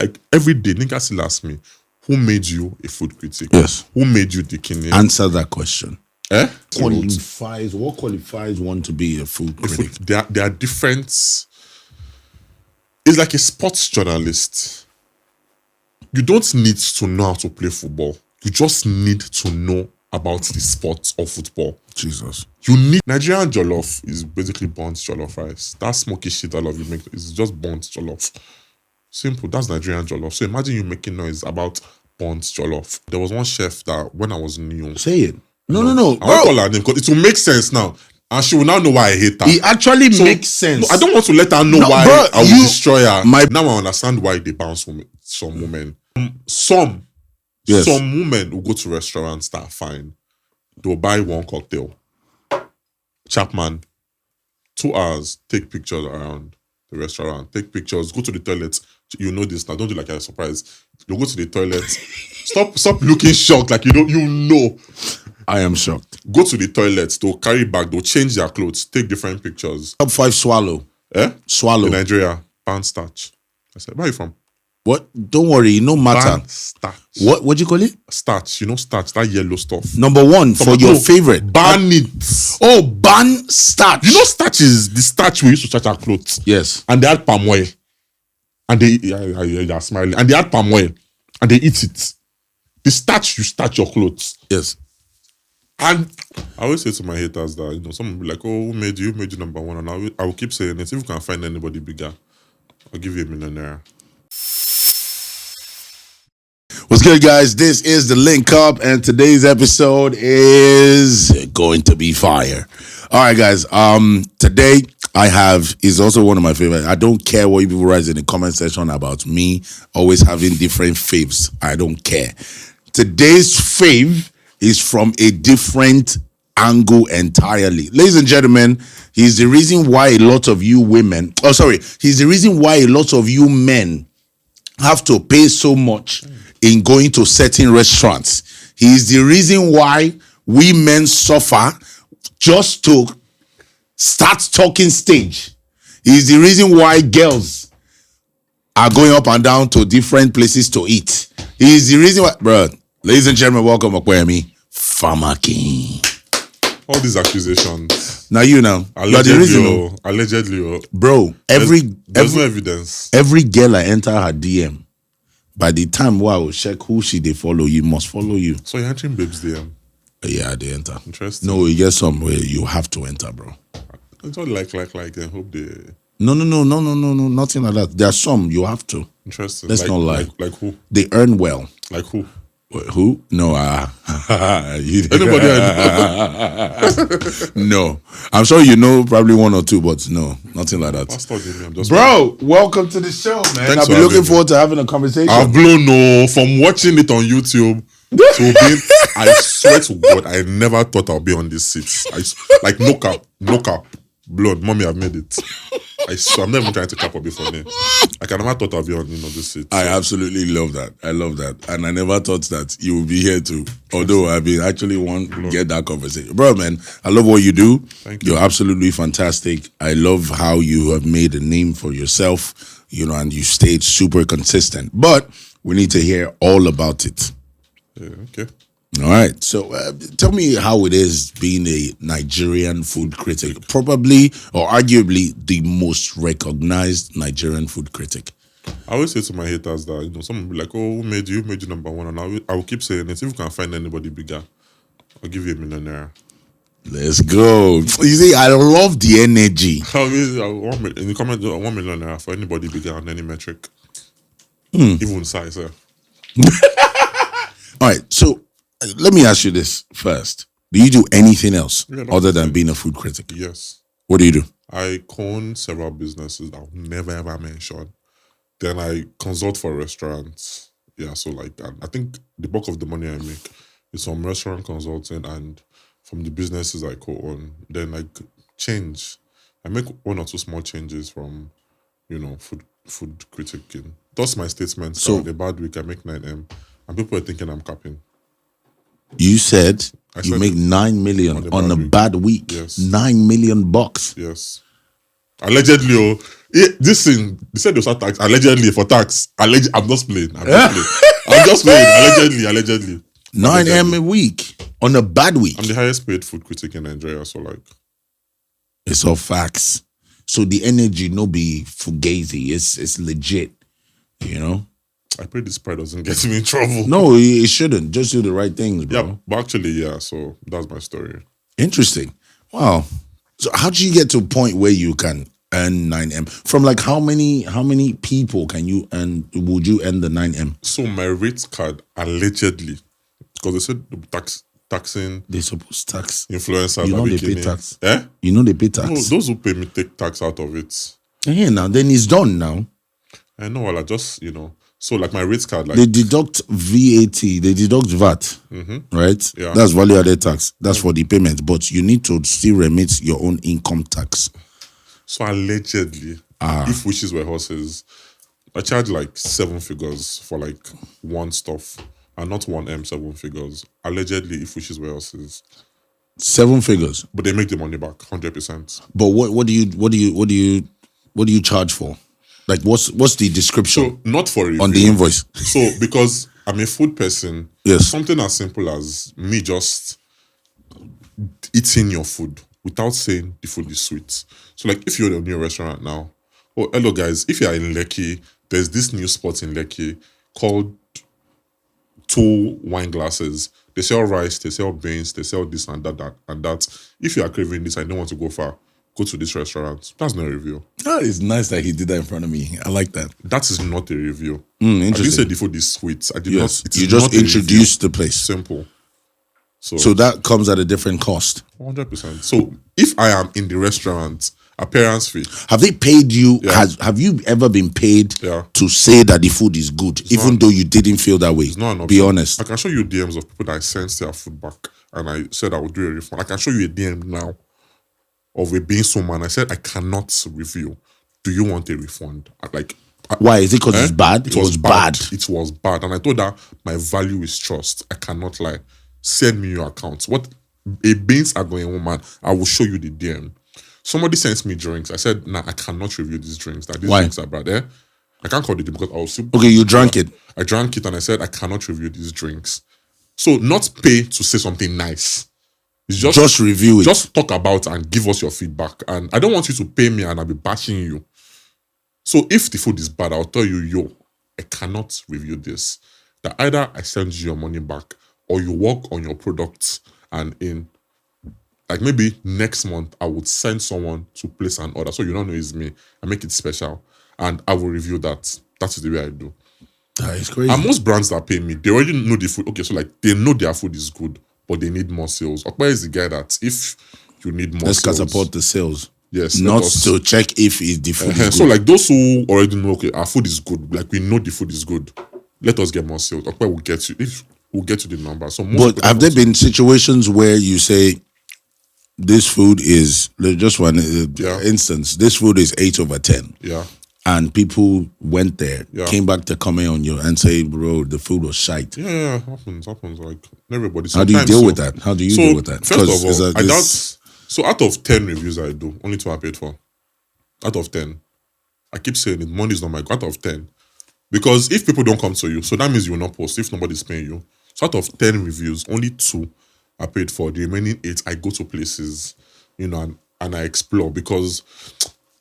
Like every day, niggas still ask me, who made you a food critic? Yes. Who made you the king? Answer that question. What qualifies one to be a food critic? There are different. It's like a sports journalist. You don't need to know how to play football. You just need to know about the sport of football. Jesus. You need Nigerian jollof is basically burnt jollof rice. That smoky shit I love you make is just burnt jollof. Simple. That's Nigerian jollof. So imagine you making noise about burnt jollof. There was one chef that when I was new. Say it. No. I won't call her name because it will make sense now. And she will now know why I hate her. It actually makes sense. No, I don't want to let her know why I will destroy her. Now I understand why they bounce some women. Some women will go to restaurants that are fine. They'll buy one cocktail. Chapman, 2 hours, take pictures around the restaurant. Take pictures, go to the toilet. You know this now. Don't do like you're surprised. You'll go to the toilet. Stop looking shocked like you know. I am shocked. Go to the toilet. They'll carry back. They'll change their clothes. Take different pictures. Top 5 swallow. Swallow. In Nigeria. Pan starch. I said, where are you from? What? Don't worry. No matter. Pan starch. What do you call it? Starch. You know starch. That yellow stuff. Number 1 for your favorite. Ban it. Oh, ban starch. You know starch is the starch we used to starch our clothes. Yes. And they add palm oil. And they are smiling. And they add palm oil. And they eat it. The starch, you starch your clothes. Yes. And I always say to my haters that, someone will be like, oh, who made you? Who made you number one? And I will keep saying it. If you can find anybody bigger, I'll give you $1 million. What's good, guys? This is TheLinkUp, and today's episode is going to be fire. All right, guys. Today is also one of my favorites. I don't care what you people write in the comment section about me always having different faves. I don't care. Today's fave is from a different angle entirely. Ladies and gentlemen, he's the reason why a lot of you women, he's the reason why a lot of you men have to pay so much in going to certain restaurants. He's the reason why we men suffer just to start talking stage. He's the reason why girls are going up and down to different places to eat. He's the reason why, bro. Ladies and gentlemen, welcome Opeyemi Famakin. All these accusations. Now you know. Allegedly. Bro, there's no evidence. Every girl I enter her DM, by the time I will check who they follow, you must follow you. So you're entering babes DM? Yeah, they enter. Interesting. No, you get somewhere you have to enter, bro. It's not like I hope they... No, nothing like that. There are some you have to. Interesting. Let's not lie. Like who? They earn well. Like who? Who? No, anybody No. I'm sure you know probably one or two, but no, nothing like that. Bro, welcome to the show, man. I've been looking forward to having a conversation. I've blown from watching it on YouTube to being, I swear to God, I never thought I'll be on this seat. Like no cap, blood. Mommy, I've made it. I swear, I'm not even trying to cap up before me. Like I never thought I'd be on this seat. I absolutely love that. I love that. And I never thought that you would be here too. Although I've been actually want to get that conversation. Bro, man, I love what you do. Thank you. You're absolutely fantastic. I love how you have made a name for yourself, and you stayed super consistent. But we need to hear all about it. Yeah, okay. All right. So tell me how it is being a Nigerian food critic, probably or arguably the most recognized Nigerian food critic. I always say to my haters that, someone will be like, oh, who made you? Who made you number one? And I will keep saying it. If you can find anybody bigger, I'll give you $1 million. Let's go. You see, I love the energy. In the comment, $1 million for anybody bigger on any metric. Even size, yeah. All right. So, let me ask you this first. Do you do anything else other than being a food critic? Yes. What do you do? I own several businesses I'll never ever mention. Then I consult for restaurants. Yeah, so I think the bulk of the money I make is from restaurant consulting and from the businesses I co-own. Then I change. I make 1 or 2 small changes from, food critiquing. That's my statement. So on a bad week, I make 9M. And people are thinking I'm capping. You said you make $9 million on a bad week. Yes. $9 million bucks. Yes. Allegedly, this thing, they said they start tax, allegedly for tax. I'm just playing. I'm just playing. Allegedly. 9M a week on a bad week. I'm the highest paid food critic in Nigeria, so like. It's all facts. So the energy no be fugazi. It's legit, you know? I pray this pride doesn't get me in trouble. No, it shouldn't. Just do the right things, bro. Yeah, but actually, yeah, so that's my story. Interesting. Wow. So how did you get to a point where you can earn 9M? From like how many people can you earn, would you earn the 9M? So my rate card, allegedly, because they said taxing. They supposed tax influencers. You know they pay tax. Eh? You know they pay tax. No, those who pay me take tax out of it. Yeah, now then it's done now. I know, well, I just, so like my rate card, like they deduct VAT, they deduct VAT, right? Yeah. That's value added tax. That's for the payment, but you need to still remit your own income tax. So allegedly, if wishes were horses, I charge like 7 figures for like one stuff, and not 1M 7 figures. Allegedly, if wishes were horses, 7 figures, but they make the money back 100%. But what do you charge for? Like what's the description? So not for review. On the invoice. So because I'm a food person, yes, something as simple as me just eating your food without saying the food is sweet. So like if you're in a new restaurant now, oh hello guys, if you are in Lekki, there's this new spot in Lekki called 2 wine glasses. They sell rice, they sell beans, they sell this and that and that. If you are craving this, I don't want to go far. Go to this restaurant. That's not a review. That is nice that he did that in front of me. I like that. That is not a review. Interesting. I didn't say the food is sweet. I did yes. not. You just introduced the place. Simple. So that comes at a different cost. 100%. So if I am in the restaurant, appearance fee. Have they paid you? Yeah. Have you ever been paid to say that the food is good, even though you didn't feel that way? It's not an option. Be honest. I can show you DMs of people that I sent their food back and I said I would do a refund. I can show you a DM now of a being someone. I said I cannot review. Do you want a refund? Why? Is it because it's bad? It was bad. It was bad. And I told her my value is trust. I cannot lie. Send me your account. What a beans are going, woman. I will show you the DM. Somebody sends me drinks. I said, nah, I cannot review these drinks. These drinks are bad. I can't call it because I was super. Okay, you drank it. I drank it and I said I cannot review these drinks. So not pay to say something nice. It's just review it. Just talk about and give us your feedback. And I don't want you to pay me and I'll be bashing you. So if the food is bad, I'll tell you, I cannot review this. That either I send you your money back or you work on your products and in like maybe next month I would send someone to place an order. So you don't know it's me. I make it special and I will review that. That's the way I do. That is crazy. And most brands that pay me, they already know the food. Okay, so like they know their food is good, but they need more sales. Opeyemi is the guy that if you need more sales. Let's support the sales. Yes. Not to check if the food is good. So like those who already know, okay, our food is good. Like we know the food is good. Let us get more sales. Opeyemi will get you. If we'll get to the number. So but have there been situations where you say this food is just one instance, this food is 8 over 10. Yeah. And people went there, came back to comment on you and say, bro, the food was shite. Yeah, happens. Like everybody. How do you deal with that? How do you deal with that? First of all, I doubt. So out of 10 reviews I do, only 2 I paid for. Out of 10. I keep saying it, money is not my God. Out of 10. Because if people don't come to you, so that means you will not post if nobody's paying you. So out of 10 reviews, only 2 I paid for. The remaining 8, I go to places, and I explore because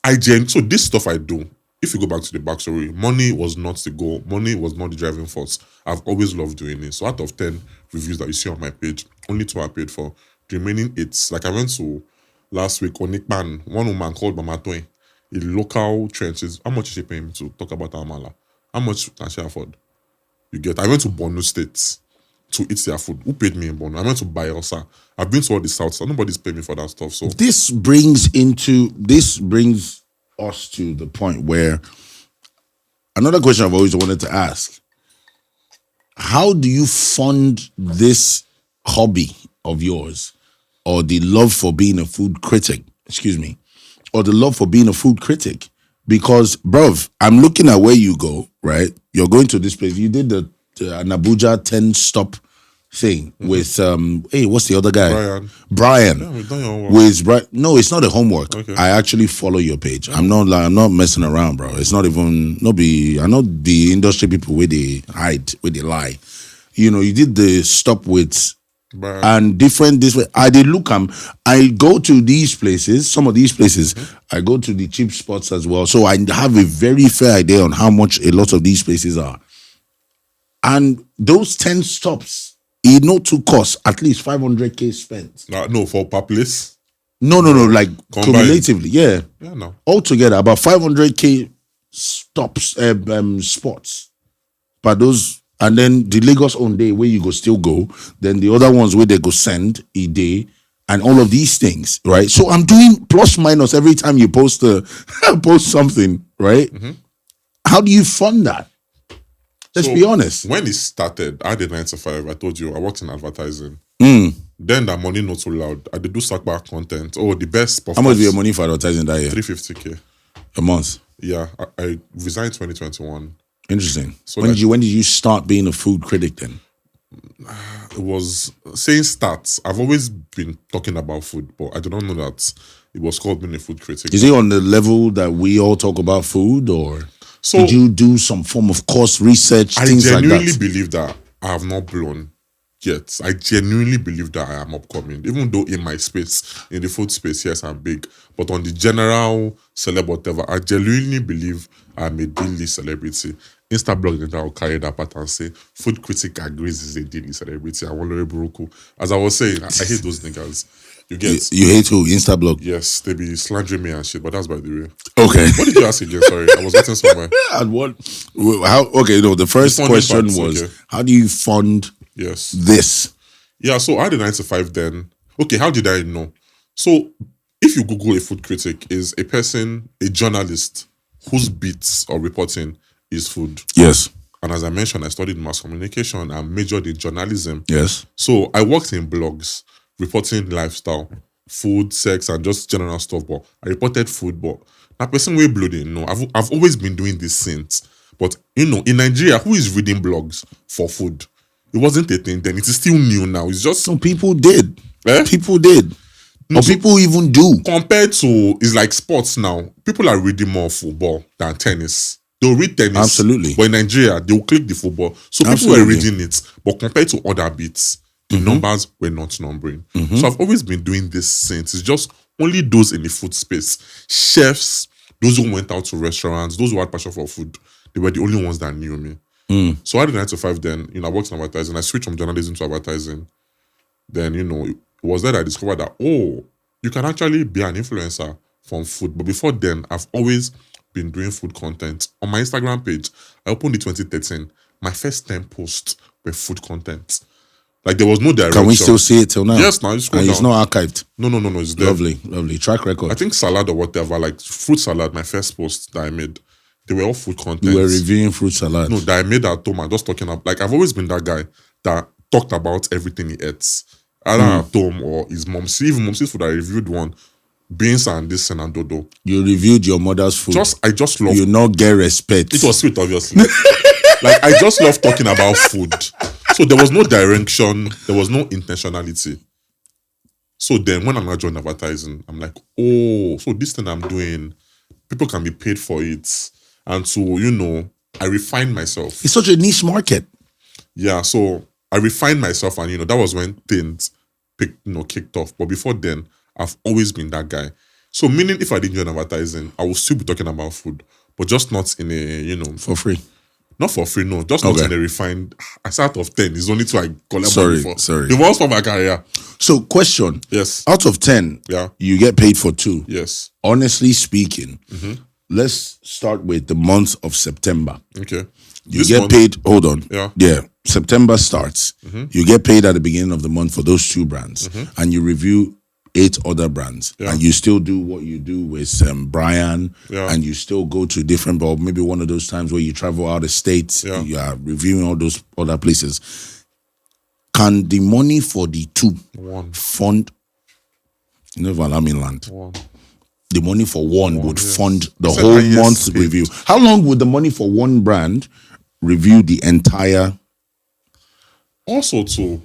so this stuff I do, if you go back to the backstory, money was not the goal. Money was not the driving force. I've always loved doing it. So out of 10 reviews that you see on my page, only 2 I paid for. The remaining 8, like I went to last week on Nickman, one woman called Mama Toy, a local trenches. How much is she paying me to talk about Amala? How much can she afford? You get, I went to Borno State to eat their food. Who paid me in Borno? I went to Bayelsa. I've been to all the south, so nobody's paid me for that stuff. So this brings us to the point where another question I've always wanted to ask: how do you fund this hobby of yours, or the love for being a food critic? Or the love for being a food critic? Because, bruv, I'm looking at where you go. Right, you're going to this place. You did an Abuja 10-stop thing with what's the other guy? Brian. Yeah, we've done your homework. With no, it's not a homework. Okay. I actually follow your page. I'm not messing around, bro. It's not even I know the industry people where they hide, where they lie. You know, you did the stop with Brian. and different this way. I did look I go to these places, some of these places, I go to the cheap spots as well. So I have a very fair idea on how much a lot of these places are. And those 10 stops, it not to cost at least 500k spent. No, for per place. No, like combined. Cumulatively, yeah. Yeah, no. Altogether, about 500k stops, spots. But those, and then the Lagos own day where you go still go, then the other ones where they go send a day, and all of these things, right? So I'm doing plus minus every time you post post something, right? How do you fund that? Let's be honest. When it started, I did 9 to 5. I told you I worked in advertising. Then that money not too loud. I did do sackback content. Oh, the best. How much was your money for advertising that year? 350k a month. Yeah, I resigned 2021. Interesting. So when did you start being a food critic then? It was saying stats. I've always been talking about food, but I do not know that it was called being a food critic. Is it on the level that we all talk about food, or did you do some form of course research? Things like that? I genuinely believe that I have not blown yet. I genuinely believe that I am upcoming, even though in my space, in the food space, yes, I'm big. But on the general celeb whatever, I genuinely believe I'm a daily celebrity. Instablog that will carry that part and say food critic agrees is a daily celebrity. I want to Buruku. As I was saying, I hate those niggas. You get you hate who? Instablog? Yes, they be slandering me and shit, but that's by the way. Okay. What did you ask again? Sorry, I was getting somewhere. And what? How? Okay, no. The first question was how do you fund this? Yeah, so I had a 9 to 5 then. Okay, how did I know? So if you Google a food critic, is a person, a journalist whose beats or reporting is food. Yes. And as I mentioned, I studied mass communication and majored in journalism. Yes. So I worked in blogs, reporting lifestyle, food, sex, and just general stuff. But I reported food, but that person way blooding. No, I've always been doing this since. But you know, in Nigeria, who is reading blogs for food? It wasn't a thing then. It is still new now. It's just some people did. People did. No, or people even do. Compared to, it's like sports now. People are reading more football than tennis. They'll read tennis. Absolutely. But in Nigeria, they'll click the football. So people were reading it. But compared to other bits, the numbers were not numbering. So I've always been doing this since. It's just only those in the food space. Chefs, those who went out to restaurants, those who had passion for food, they were the only ones that knew me. So I did 9 to 5 then. You know, I worked in advertising. I switched from journalism to advertising. Then, you know, it was there that I discovered that, oh, you can actually be an influencer from food. But before then, I've always been doing food content. On my Instagram page, I opened it 2013. My first 10 posts were food content. Like there was no direction. Can we still see it till now? Yes, now it's not archived. No, it's there. Lovely track record. I think salad or whatever, like fruit salad, my first post that I made, they were all food content. You were reviewing fruit salad. No, that I made at home. I'm just talking about, like I've always been that guy that talked about everything he eats. Either at home or his mom's. Even mom's food, I reviewed one. Beans and this and dodo. You reviewed your mother's food. I just love. You not get respect. It was sweet, obviously. Like I just love talking about food. So there was no direction. There was no intentionality. So then when I'm not joining advertising, I'm like, oh, so this thing I'm doing, people can be paid for it. And so, you know, I refined myself. It's such a niche market. Yeah, so I refined myself and, you know, that was when things kicked off. But before then, I've always been that guy. So meaning if I didn't join advertising, I would still be talking about food, but just not in a, you know... For free. Not for free, no. Just not in a refined... I start out of 10. It's only 2 I collect money for. Sorry. It was for my career. So question. Yes. Out of 10, you get paid for 2. Yes. Honestly speaking, let's start with the month of September. Okay. You get paid... Hold on. Yeah. September starts. You get paid at the beginning of the month for those 2 brands. And you review 8 other brands, and you still do what you do with Brian, and you still go to different, but maybe one of those times where you travel out of state, you are reviewing all those other places. Can the money for the 2 fund, never allow me land, the money for one would fund the whole month's review? How long would the money for one brand review the entire Also, too,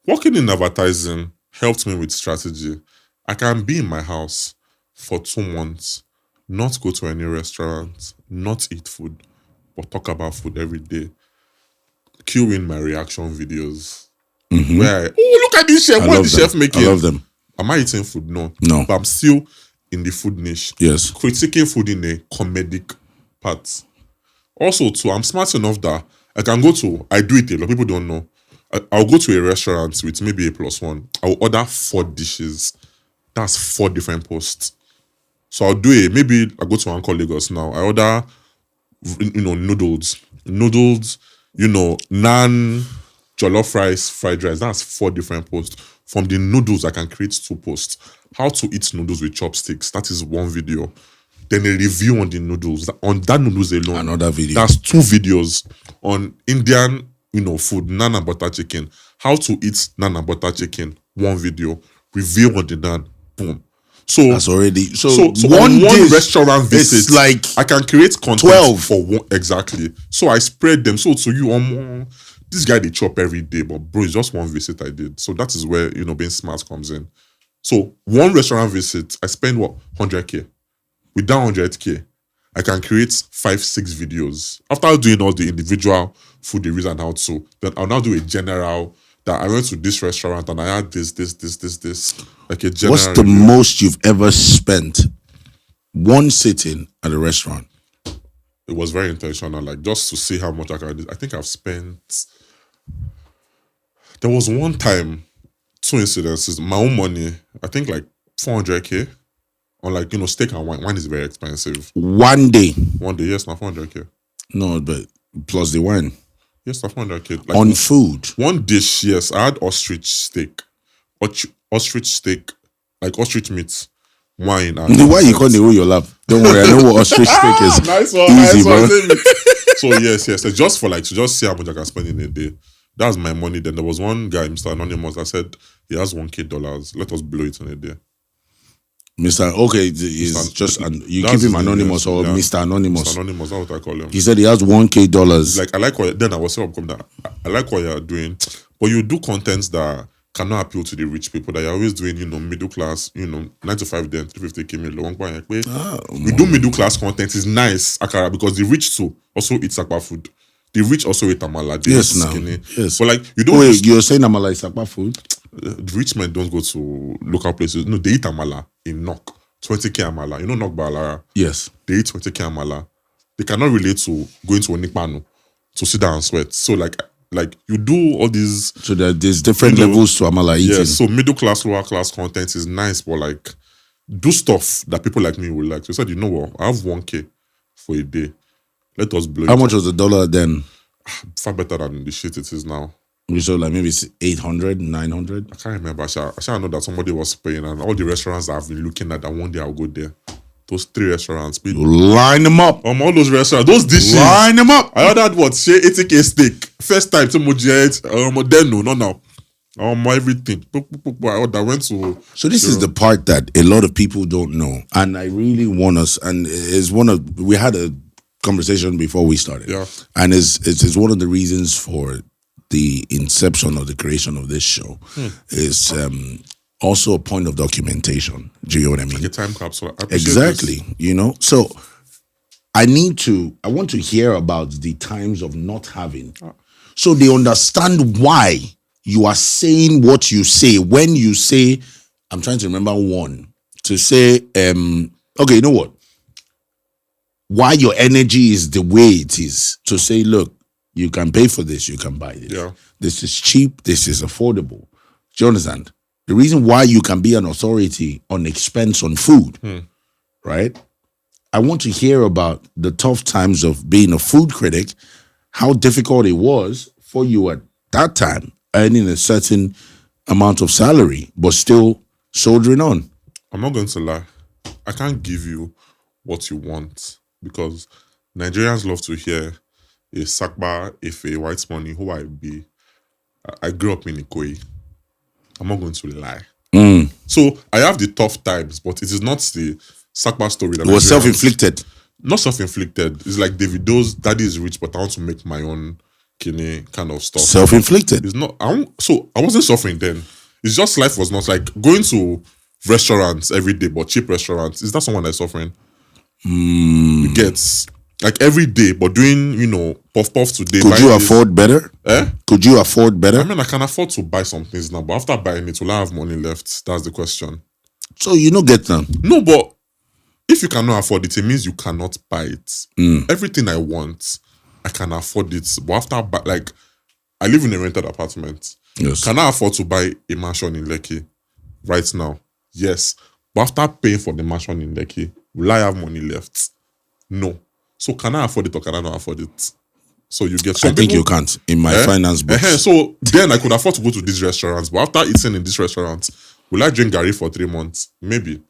working in advertising helped me with strategy. I can be in my house for 2 months, not go to any restaurant, not eat food, but talk about food every day. Cue in my reaction videos. Where look at this chef. What is the chef making? I love them. Am I eating food? No. No. But I'm still in the food niche. Yes. Critiquing food in a comedic part. Also, too, I'm smart enough that I can go to, I do it a lot, people don't know. I'll go to a restaurant with maybe a +1. I'll order 4 dishes. That's 4 different posts. So I'll do it. Maybe I go to one called Lagos now. I order, noodles, naan, jollof rice, fried rice. That's 4 different posts. From the noodles, I can create 2 posts. How to eat noodles with chopsticks. That is 1 video. Then a review on the noodles. On that noodles alone. Another video. That's 2 videos. On Indian, food, naan and butter chicken. How to eat naan and butter chicken. 1 video. Review on the naan. Boom. So that's already so one restaurant visit. It's like I can create content 12 for 1 exactly. So I spread them. So to you, this guy they chop every day, but bro, it's just 1 visit I did. So that is where being smart comes in. So 1 restaurant visit, I spend 100K. With that 100K, I can create 5-6 videos. After doing all the individual food reviews and how to, then I'll now do a general that I went to this restaurant and I had this. Like a general. What's the most you've ever spent one sitting at a restaurant? It was very intentional, like just to see how much I can do. I think I've spent. There was one time, 2 incidences, my own money, I think like 400K. On steak and wine. Wine is very expensive. One day, yes, now 400K. No, but plus the wine. Yes, now 400K. Like on food. 1 dish, yes. I had ostrich steak. Ostrich steak, like ostrich meat, wine. And why you call the way your lap? Don't worry, I know what ostrich steak is. Nice one, easy, bro. Bro. So yes. Just for to just see how much I can spend in a day. That's my money. Then there was one guy, Mr. Anonymous, that said he has $1K. Let us blow it in a day. Mr. Okay, he's just you keep him anonymous or Mr. Anonymous. Mr. Anonymous, that's what I call him. He said he has $1K. Like I like what then I was saying that I like what you're doing, but you do contents that cannot appeal to the rich people that you're always doing, middle class, 9 to 5 then 350K. We do middle class content is nice, Akara, because the rich too also eat sakpa food. The rich also eat amala. Yes, now. Yes. But like you don't. Wait, you're saying amala is sakpa food? The rich men don't go to local places. No, they eat amala in Nok. 20K amala. Nok Balara. Yes. They eat 20K amala. They cannot relate to going to Onikpano to sit down and sweat. So like you do all these. So there's different levels to amala eating. Yeah. So middle class, lower class content is nice, but like do stuff that people like me will like. So I said, you know what? I have 1K for a day. Let us blow. How much was the dollar then? Far better than the shit it is now. So like maybe it's 800, 900? I can't remember. I shall know that somebody was paying, and all the restaurants that I've been looking at, that one day I'll go there. Those 3 restaurants. Line them up. All those restaurants, those dishes. Line them up. I ordered what? Say 80K steak. First time to Mojet. Then no, not now. Everything. I went to. So this is the part that a lot of people don't know, and I really want us. And it's we had a conversation before we started. Yeah. And it's one of the reasons for the inception or the creation of this show is also a point of documentation. Do you know what I mean? Like a time capsule. Exactly. This. So I want to hear about the times of not having. So they understand why you are saying what you say. When you say, I'm trying to remember one, to say, okay, you know what? Why your energy is the way it is. To say, look, you can pay for this, you can buy this. Yeah. This is cheap, this is affordable. Do you understand? The reason why you can be an authority on expense on food, right? I want to hear about the tough times of being a food critic, how difficult it was for you at that time, earning a certain amount of salary, but still soldiering on. I'm not going to lie. I can't give you what you want because Nigerians love to hear a Sakba, if a white money, who I be. I grew up in Ikoyi. I'm not going to lie. So I have the tough times, but it is not the Sakba story. That it was self-inflicted. Not self-inflicted. It's like Davido's daddy is rich, but I want to make my own kind of stuff. Self-inflicted. It's not. I wasn't suffering then. It's just life was not like going to restaurants every day, but cheap restaurants. Is that someone that's suffering? You get like every day, but doing puff today. Could you afford better? Could you afford better? I mean, I can afford to buy some things now, but after buying it, will I have money left? That's the question. So you don't get them. No, but if you cannot afford it, it means you cannot buy it. Everything I want, I can afford it. But after I live in a rented apartment. Yes. Can I afford to buy a mansion in Lekki right now? Yes. But after paying for the mansion in Lekki, will I have money left? No. So can I afford it or can I not afford it? So you get. I think you can't in my finance books. So then I could afford to go to these restaurants, but after eating in these restaurants, will I drink Gary for 3 months? Maybe.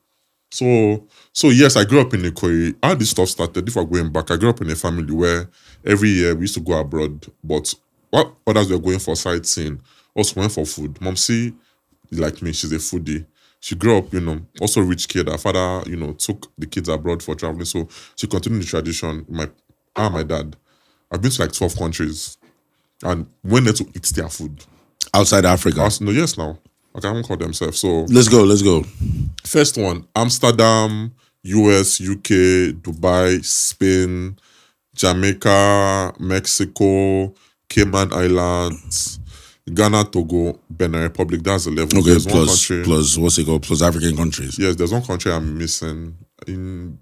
So yes, I grew up in Ikoyi. How this stuff started, if we're going back, I grew up in a family where every year we used to go abroad, but what others were going for sightseeing, also went for food. Momsi, like me, she's a foodie. She grew up, also rich kid. Her father, took the kids abroad for traveling. So she continued the tradition. My dad. I've been to like 12 countries and went there to eat their food. Outside Africa? Yes, now. Okay, I won't call themselves. So let's go. First one, Amsterdam, US, UK, Dubai, Spain, Jamaica, Mexico, Cayman Islands, Ghana, Togo, Benin Republic. That's 11. Okay, plus what's it called? Plus African countries. Yes, there's one country I'm missing in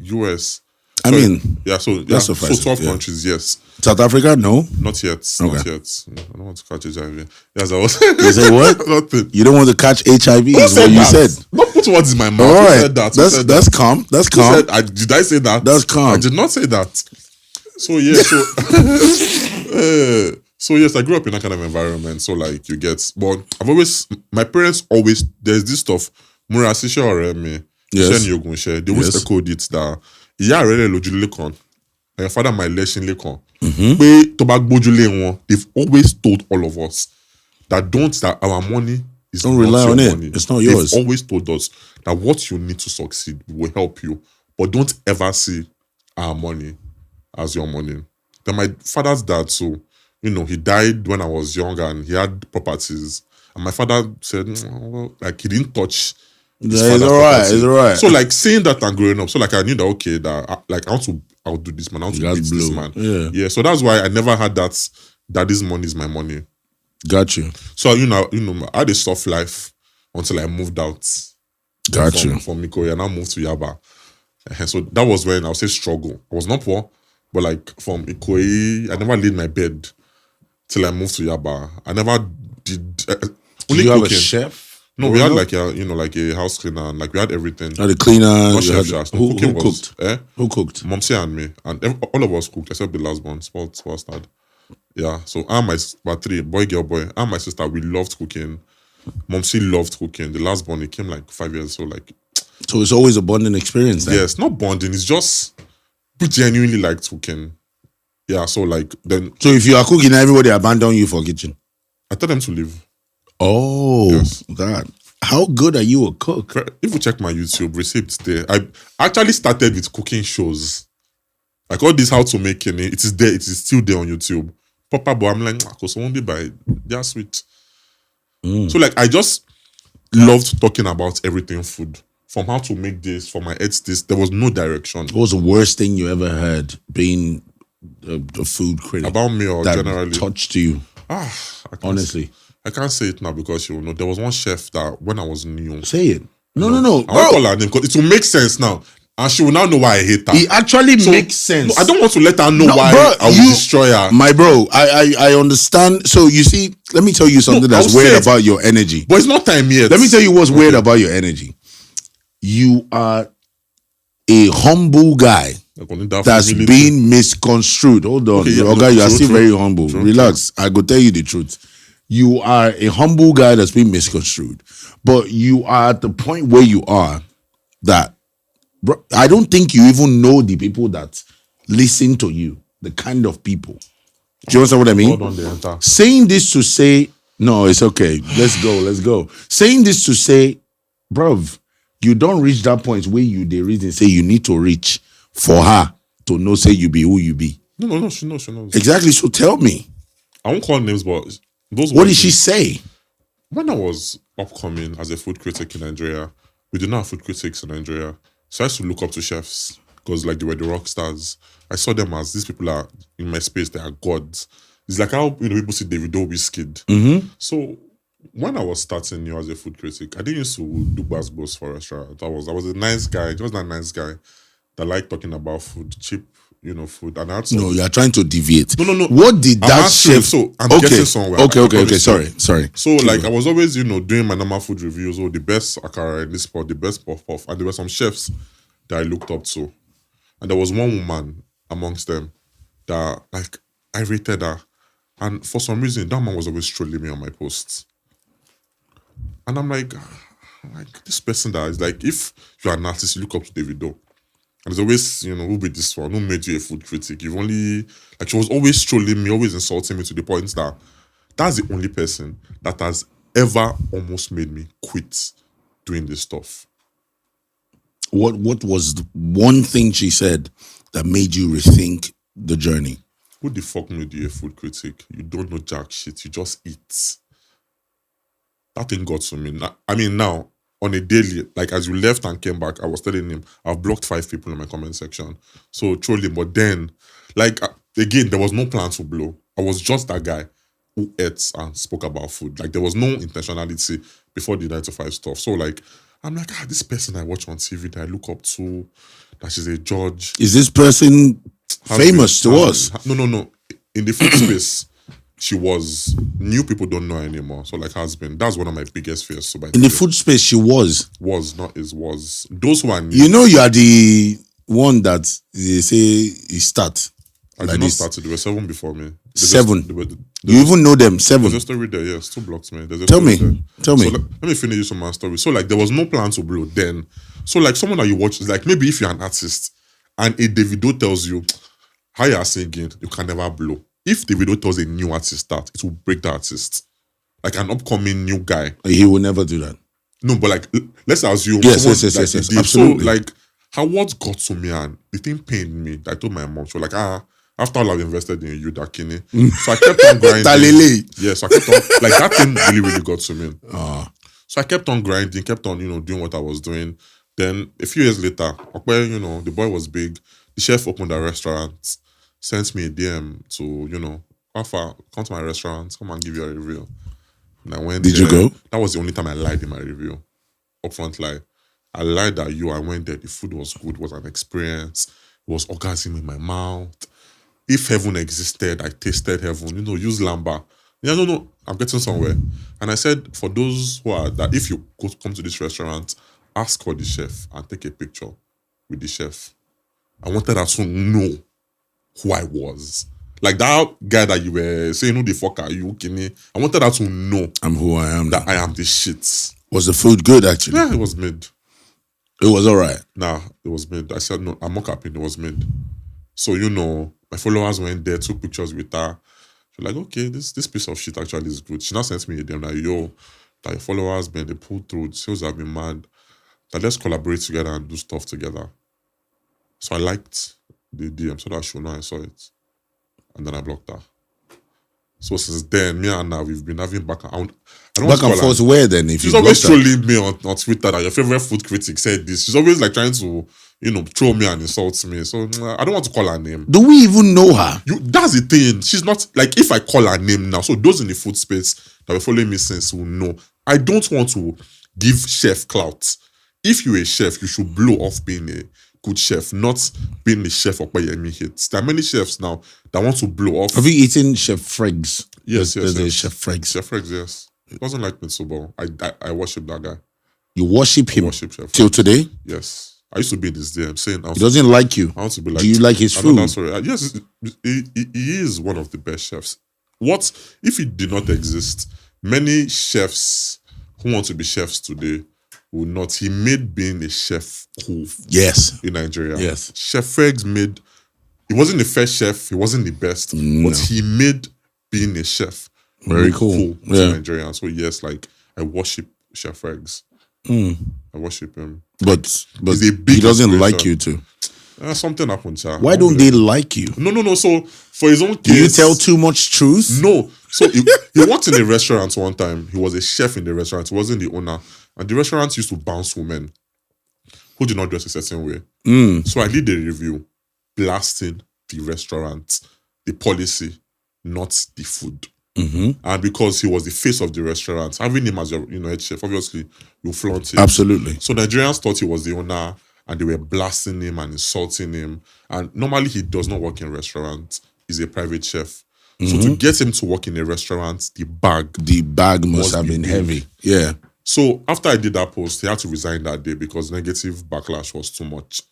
US. So 12 countries, yes. South Africa, no? Not yet. Okay. Not yet. I don't want to catch HIV. Yes, I was. You say what? Nothing. You don't want to catch HIV is what you said. Don't put words in my mouth. All right. Who said that? That's calm. That's calm. Did I say that? That's calm. I did not say that. So, yeah. So yes, I grew up in that kind of environment. So like you get, but my parents always, there's this stuff, Murasisha or me, yes. They always echoed it that, yeah, really lojule kon. My father, my lesson lekon. They've always told all of us that our money is don't not rely your on money. It's not yours. They've always told us that what you need to succeed will help you, but don't ever see our money as your money. Then my father's dad, so he died when I was young and he had properties. And my father said, like he didn't touch. It's all right. So like saying that and growing up, so like I knew that I'll do this man, I want to beat this man. Yeah. So that's why I never had that this money is my money. Got you. So I had a soft life until I moved out. Got you. From Ikoyi and I moved to Yaba. And so that was when I would say struggle. I was not poor, but like from Ikoyi, I never laid my bed till I moved to Yaba. I never did. Only you have a chef? No, we had like a house cleaner and like we had everything. The cleaner. Not chef. Who cooked? Who cooked? Momsi and me, and all of us cooked except the last one, small dad. Yeah. So about 3 boy, girl, boy. And my sister, we loved cooking. Momsi loved cooking. The last one, it came like 5 years. So it's always a bonding experience. Then. Yes, not bonding. It's just we genuinely liked cooking. Yeah. So then. So if you are cooking, everybody abandon you for kitchen. I tell them to leave. Oh, yes. God. How good are you a cook? If you check my YouTube receipts there, I actually started with cooking shows. Like all this how to make it is there, it is still there on YouTube. Papa, but I'm like, because only by they're sweet. So like I just loved talking about everything food. From how to make this, from my edits this, there was no direction. What was the worst thing you ever heard being a food critic? About me or that generally? Touched you? Honestly. I can't say it now because you know there was one chef that when I was new. Say it. No. I won't call her name because it will make sense now. And she will now know why I hate her. It actually makes sense. No, I don't want to let her know why I will destroy her. My bro, I understand. So you see, let me tell you something that's weird about your energy. But it's not time yet. Let me tell you what's weird about your energy. You are a humble guy that's being misconstrued. Hold on. Okay, you are still very humble. Relax. I go tell you the truth. You are a humble guy that's been misconstrued. But you are at the point where you are that, bro, I don't think you even know the people that listen to you, the kind of people. Do you understand what I mean? Hold on, saying this to say, no, it's okay. Let's go. Saying this to say, bruv, you don't reach that point where the reason say you need to reach for her to know, say you be who you be. No, she knows. Exactly. So tell me. I won't call names, but those. What did she say? When I was upcoming as a food critic in Nigeria, we did not have food critics in Nigeria. So I used to look up to chefs because like they were the rock stars. I saw them as these people are in my space, they are gods. It's like how people see Davido Wizkid. Mm-hmm. So when I was starting new as a food critic, I didn't used to do buzz for restaurants. I was a nice guy, just that nice guy that liked talking about food, cheap, food. And I had No, you are trying to deviate. No. What did that chef? So I'm getting somewhere. Okay. Sorry. So like I was always, doing my normal food reviews. Oh, the best akara in this spot, the best puff, and there were some chefs that I looked up to, and there was one woman amongst them that like I rated her, and for some reason that man was always trolling me on my posts, and I'm like this person that is like, if you're an artist, you look up to Davido. And there's always, who be this one? Who made you a food critic? You've only, like, she was always trolling me, always insulting me to the point that that's the only person that has ever almost made me quit doing this stuff. What was the one thing she said that made you rethink the journey? Who the fuck made you a food critic? You don't know jack shit. You just eat. That thing got to me. Now, on a daily, like as you left and came back, I was telling him, I've blocked 5 people in my comment section. So trolling, but then, like, again, there was no plan to blow. I was just that guy who ate and spoke about food. Like, there was no intentionality before the 9 to 5 stuff. So, like, I'm like, this person I watch on TV that I look up to, that she's a judge. Is this person famous to us? No. In the food space, she was. New people don't know her anymore. So like has been. That's one of my biggest fears. So in the food space, she was. Was, not is, was. Those who are new. You are the one that they say you start. I did not start it. There were 7 before me. 7? You even know them? 7? There's a story there, yes. 2 blocked me. Tell me. So let me finish this on my story. So like there was no plan to blow then. So like someone that you watch is like, maybe if you're an artist and a Davido tells you how you are singing, you can never blow. If Davido tells a new artist that, it will break the artist. Like an upcoming new guy. He will never do that. No, but like, let's assume. Yes. Absolutely. So like, how what got to me and the thing pained me. I told my mom, she was like, after all I've invested in you, Dakini. So I kept on grinding. Yes, I kept on, like that thing really got to me. So I kept on grinding, kept on, doing what I was doing. Then a few years later, the boy was big. The chef opened a restaurant, sent me a DM to, Alpha, come to my restaurant, come and give you a review. And I went Did there. you go? That was the only time I lied in my review. Upfront lie. I lied that I went there, the food was good, it was an experience. It was orgasm in my mouth. If heaven existed, I tasted heaven. Use Lamba. Yeah, no, I'm getting somewhere. And I said, for those who are that, if you come to this restaurant, ask for the chef and take a picture with the chef. I wanted her to know who I was. Like that guy that you were saying, who the fuck are you, Kenny? I wanted her to know I'm who I am. That I am the shit. Was the food good, actually? Yeah, it was mid. It was all right. Nah, it was mid. I said, no, I'm not capping, it was mid. So, my followers went there, took pictures with her. She's like, okay, this piece of shit actually is good. She now sent me a DM like, that your followers, man, they pulled through, sales have been mad. That let's collaborate together and do stuff together. So I liked the DM so that she know I saw it. And then I blocked her. So since then, me and her, we've been having back and forth where then? If she's always trolling me on Twitter that your favorite food critic said this. She's always like trying to, throw me and insult me. So I don't want to call her name. Do we even know her? That's the thing. She's not, like, if I call her name now, so those in the food space that were following me since will know. I don't want to give chef clout. If you're a chef, you should blow off being a good chef, not being the chef of Opeyemi hits. There are many chefs now that want to blow off. Have you eaten Chef Fregz? Yes. There's a Chef Fregz. Chef Fregz, yes. He doesn't like me so well. I worship that guy. You worship him? I worship Chef Fregz. Till today? Yes. I used to be in his DM saying... He doesn't like you. I want to be like... Do you like his food? Sorry. Yes, he is one of the best chefs. What if he did not exist? Many chefs who want to be chefs today will not. He made being a chef cool. Yes. In Nigeria. Yes. Chef Fregz made... He wasn't the first chef. He wasn't the best. No. But he made being a chef very cool to Nigeria. So yes, like, I worship Chef Fregz. I worship him. But he doesn't like you too. Something happened, sir. Why don't they like you? No. So for his own case, do you tell too much truth? No. So he worked in a restaurant one time. He was a chef in the restaurant. He wasn't the owner, and the restaurant used to bounce women who did not dress a certain way. So I did a review blasting the restaurant, the policy, not the food. And because he was the face of the restaurant, having him as your head chef, obviously you flaunt it. Absolutely. So Nigerians thought he was the owner, and they were blasting him and insulting him. And normally he does not work in restaurants. He's a private chef. So to get him to work in a restaurant, the bag must have been heavy. Yeah. So after I did that post, he had to resign that day because negative backlash was too much.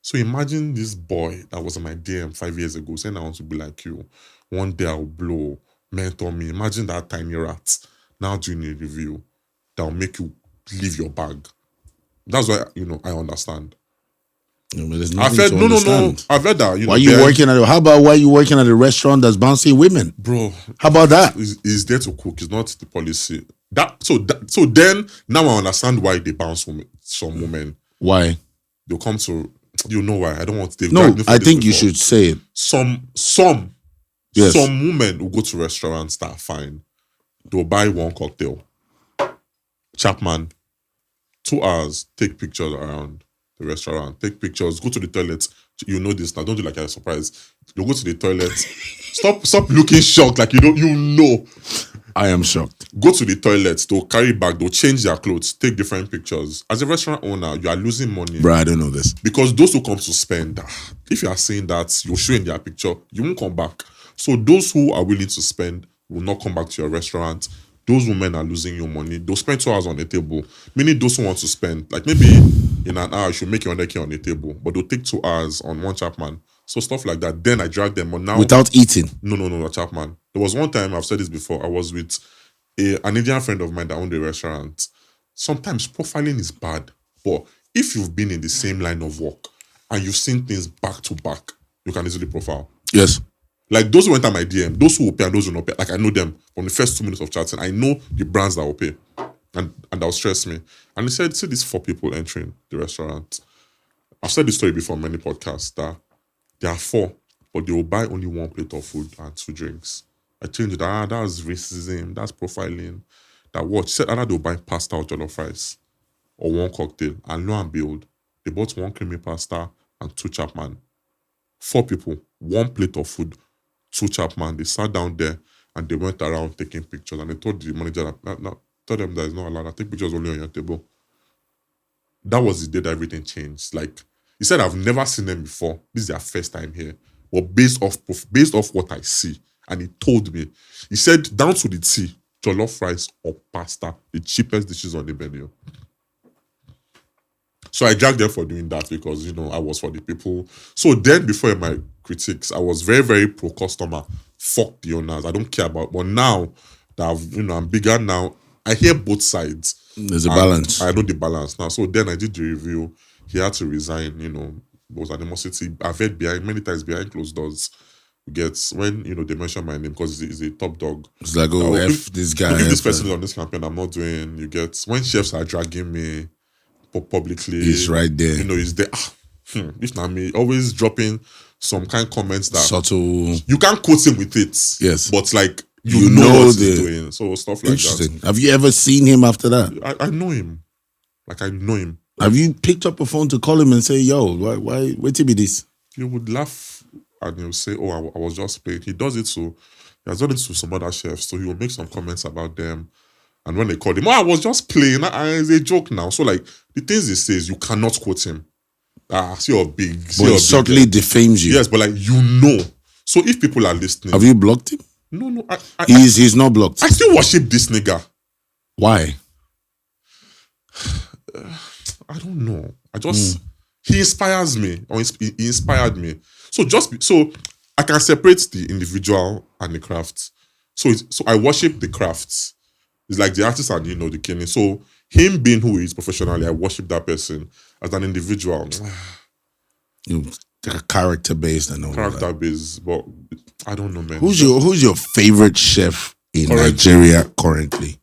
So imagine this boy that was on my DM 5 years ago saying, I want to be like you. One day I'll blow, mentor me. Imagine that tiny rat now doing a review that will make you leave your bag. That's why, I understand. No, but there's nothing to understand. No. I've heard that. How about why you working at a restaurant that's bouncing women? Bro. How about that? He's there to cook. It's not the policy. So then, now I understand why they bounce some women. Why? They'll come to, why. I don't want to. No, I think you should say it. Some women will go to restaurants that are fine. They'll buy one cocktail. Chapman, 2 hours, take pictures around the restaurant, take pictures, go to the toilet. You know this now. Don't do like you're surprised. You go to the toilet. Stop looking shocked like you know. I am shocked. Go to the toilet. They'll carry back. They'll change their clothes. Take different pictures. As a restaurant owner, you are losing money. Bro, I don't know this. Because those who come to spend, if you are saying that you're showing their picture, you won't come back. So those who are willing to spend will not come back to your restaurant. Those women are losing your money. They'll spend 2 hours on the table. Meaning those who want to spend, like maybe in an hour, you should make 100K on the table. But they'll take 2 hours on one Chapman. So stuff like that. Then I drag them. But now, without eating? No, Chapman. There was one time, I've said this before, I was with an Indian friend of mine that owned a restaurant. Sometimes profiling is bad. But if you've been in the same line of work and you've seen things back to back, you can easily profile. Yes. Like those who enter my DM, those who will pay and those who will not pay. Like I know them from the first 2 minutes of chatting. I know the brands that will pay. And that will stress me. And he said, see these 4 people entering the restaurant. I've said this story before on many podcasts that there are 4, but they will buy only 1 plate of food and 2 drinks. I changed it. That's racism. That's profiling. That what? She said either they'll buy pasta or jollof rice or 1 cocktail. And lo and behold, they bought 1 creamy pasta and 2 Chapman. 4 people, 1 plate of food, 2 Chapman. They sat down there and they went around taking pictures. And they told the manager that, tell them that it's not allowed. I take pictures only on your table. That was the day that everything changed. Like, he said, I've never seen them before. This is their first time here. But based off what I see, and he told me, he said, down to the T, jollof rice or pasta, the cheapest dishes on the menu. So I dragged them for doing that because, I was for the people. So then before my critics, I was very, very pro-customer. Fuck the owners. I don't care about. But now that I'm bigger now, I hear both sides. There's a balance. I know the balance now. So then I did the review. He had to resign, There was animosity. I've heard many times behind closed doors. When, they mention my name because he's a top dog. It's like, this guy. If this person is on this campaign, I'm not doing, when chefs are dragging me publicly. He's right there. He's there. If not me, always dropping some kind of comments that. Subtle. You can't quote him with it. Yes. But like, you know what he's doing. So stuff like that. Have you ever seen him after that? I know him. Like, I know him. Have you picked up a phone to call him and say, yo, why to be this? He would laugh and he'll say, oh, I was just playing. He does it so, he has done it to some other chefs. So he will make some comments about them. And when they call him, I was just playing. It's a joke now. So like, the things he says, you cannot quote him. See you're big. But it subtly defames you. Yes, but like, So if people are listening. Have you blocked him? No. He's not blocked. I still worship this nigga. Why? I don't know. He inspires me, or he inspired me. So I can separate the individual and the craft. So I worship the crafts. It's like the artist and the killing. So him being who he is professionally, I worship that person as an individual. Like a character based and all character that. based, but I don't know, man. Who's your favorite chef in Nigeria currently?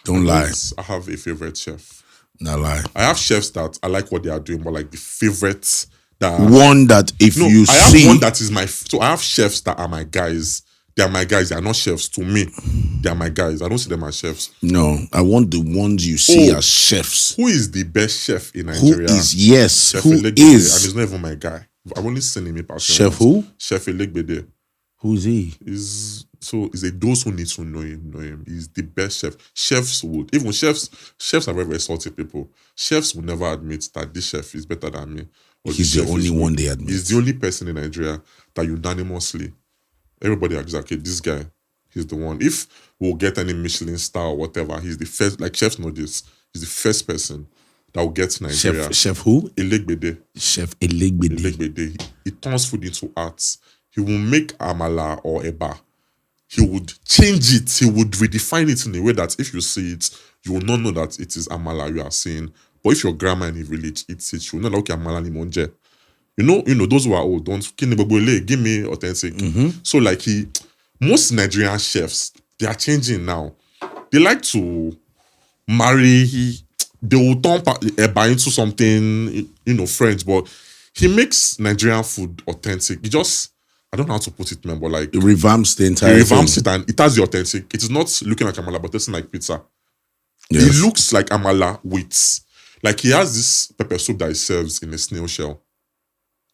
Don't lie. I have a favorite chef. Not lie. I have chefs that I like what they are doing, but like the favorites that one that if you I have see one that is so I have chefs that are my guys. They are my guys. They are not chefs to me. They are my guys. I don't see them as chefs. No, I want the ones you see as chefs. Who is the best chef in Nigeria? Who is Chef who Elegbede, is? And he's not even my guy. I've only seen him in person. Chef who? Chef Elegbede. Who's he? Is those who need to know him. He's the best chef. Chefs are very, very salty people. Chefs will never admit that this chef is better than me. He's the only one they admit. He's the only person in Nigeria that unanimously everybody agrees, okay, this guy, he's the one. If we'll get any Michelin star or whatever, he's the first, like chefs know this, he's the first person that will get to Nigeria. Chef who? Elegbede. Chef Elegbede. Elegbede. He turns food into art. He will make amala or eba. He would change it. He would redefine it in a way that if you see it, you will not know that it is amala you are seeing. But if your grandma in the village eats it, you will not know, okay, amala ni monje. You know, those who are old, give me authentic. So like most Nigerian chefs, they are changing now. They like to marry, they will turn eba into something, French, but he makes Nigerian food authentic. He just, I don't know how to put it, man, but like... It revamps the entire It revamps it and it has the authentic. It is not looking like amala, but tasting like pizza. Yes. It looks like amala with... Like he has this pepper soup that he serves in a snail shell.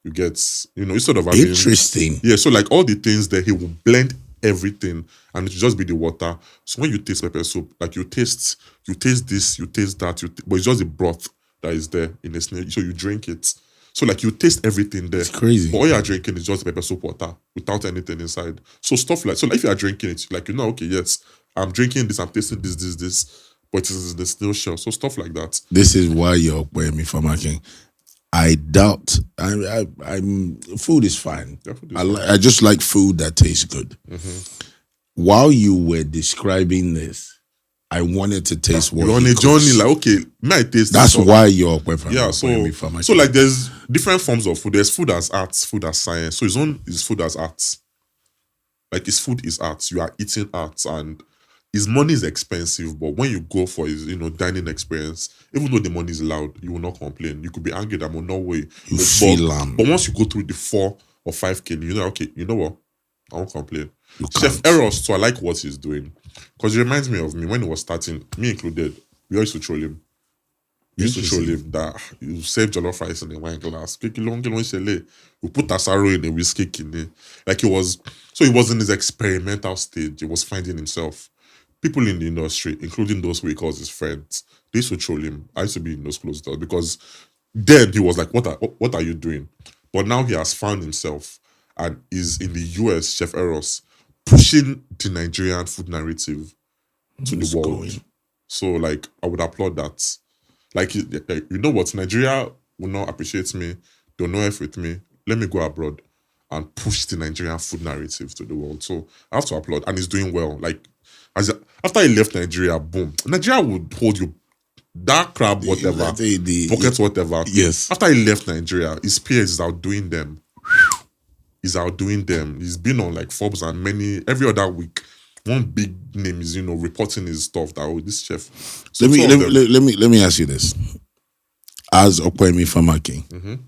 You get, instead of having... Interesting. Yeah, so like all the things there, he will blend everything and it will just be the water. So when you taste pepper soup, like you taste this, you taste that, but it's just the broth that is there in a snail. So you drink it. So like you taste everything there. It's crazy. But all you are drinking is just pepper soup water without anything inside. So stuff like, so like if you are drinking it, like, okay, yes, I'm drinking this, I'm tasting this, but it is the snail shell. So stuff like that. This is why you're Opeyemi Famakin. I doubt. I'm. Food is fine. Yeah, food is fine. I just like food that tastes good. While you were describing this, I wanted to taste what you're on a journey. Like, okay, may I taste? That's why you're Opeyemi. Yeah. So like, there's different forms of food. There's food as arts, food as science. So his own is food as arts. Like his food is arts. You are eating arts and. His money is expensive, but when you go for his, dining experience, even though the money is loud, you will not complain. You could be angry that no way. You feel but once you go through the 4 or 5K, okay, you know what? I won't complain. Chef Fregz, so I like what he's doing. Because it reminds me of me when he was starting, me included, we used to troll him. We used to troll him that you save jollof rice in a wine glass. You put asaro in a whiskey in. Like he was in his experimental stage. He was finding himself. People in the industry, including those who he calls his friends, they used to troll him. I used to be in those closed doors because then he was like, what are you doing? But now he has found himself and is in the US, Chef Fregz, pushing the Nigerian food narrative to the world. So like, I would applaud that. Like, you know what? Nigeria will not appreciate me. They'll know F with me. Let me go abroad and push the Nigerian food narrative to the world. So I have to applaud. And he's doing well. Like, after he left Nigeria, boom. Nigeria would hold you, that crab, whatever, pocket, whatever. Yes. After he left Nigeria, his peers is outdoing them. He's outdoing them. He's been on like Forbes and every other week. One big name is, reporting his stuff that, this chef. So let me ask you this. As Opeyemi Famakin,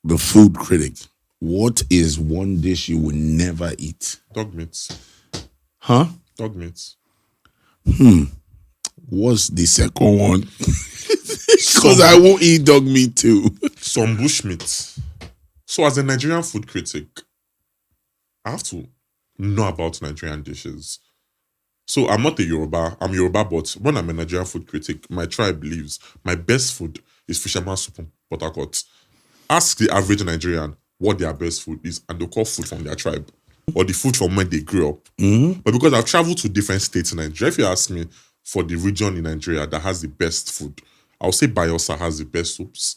the food critic, what is one dish you would never eat? Dog meat. Huh? Dog meat. What's the second one? Because I won't eat dog meat too. Some bush meat. So as a Nigerian food critic, I have to know about Nigerian dishes. So I'm not a Yoruba. I'm Yoruba, but when I'm a Nigerian food critic, my tribe believes my best food is fisherman soup from Port Harcourt. Ask the average Nigerian what their best food is, and they'll call food from their tribe. Or the food from when they grew up. But because I've traveled to different states in Nigeria, if you ask me for the region in Nigeria that has the best food, I'll say Bayelsa has the best soups.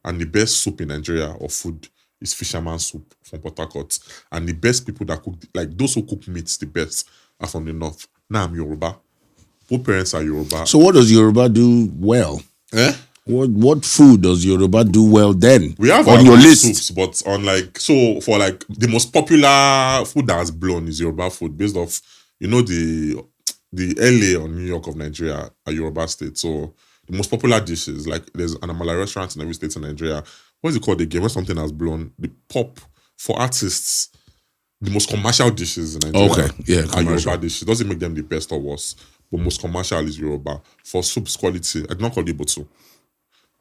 And the best soup in Nigeria or food is fisherman soup from Port Harcourt. And the best people that cook, like those who cook meats the best, are from the north. Now I'm Yoruba. Both parents are Yoruba. So what does Yoruba do well? What food does Yoruba do well then? We have on your list, soups, but on for the most popular food that has blown is Yoruba food based off, the LA or New York of Nigeria are Yoruba state. So the most popular dishes, like there's an Amala restaurant in every state in Nigeria. What is it called again? When something has blown, the pop for artists, the most commercial dishes in Nigeria. Okay, yeah, are Yoruba dishes. Doesn't make them the best or worst, but most commercial is Yoruba. For soups quality, I do not call it Ibotu.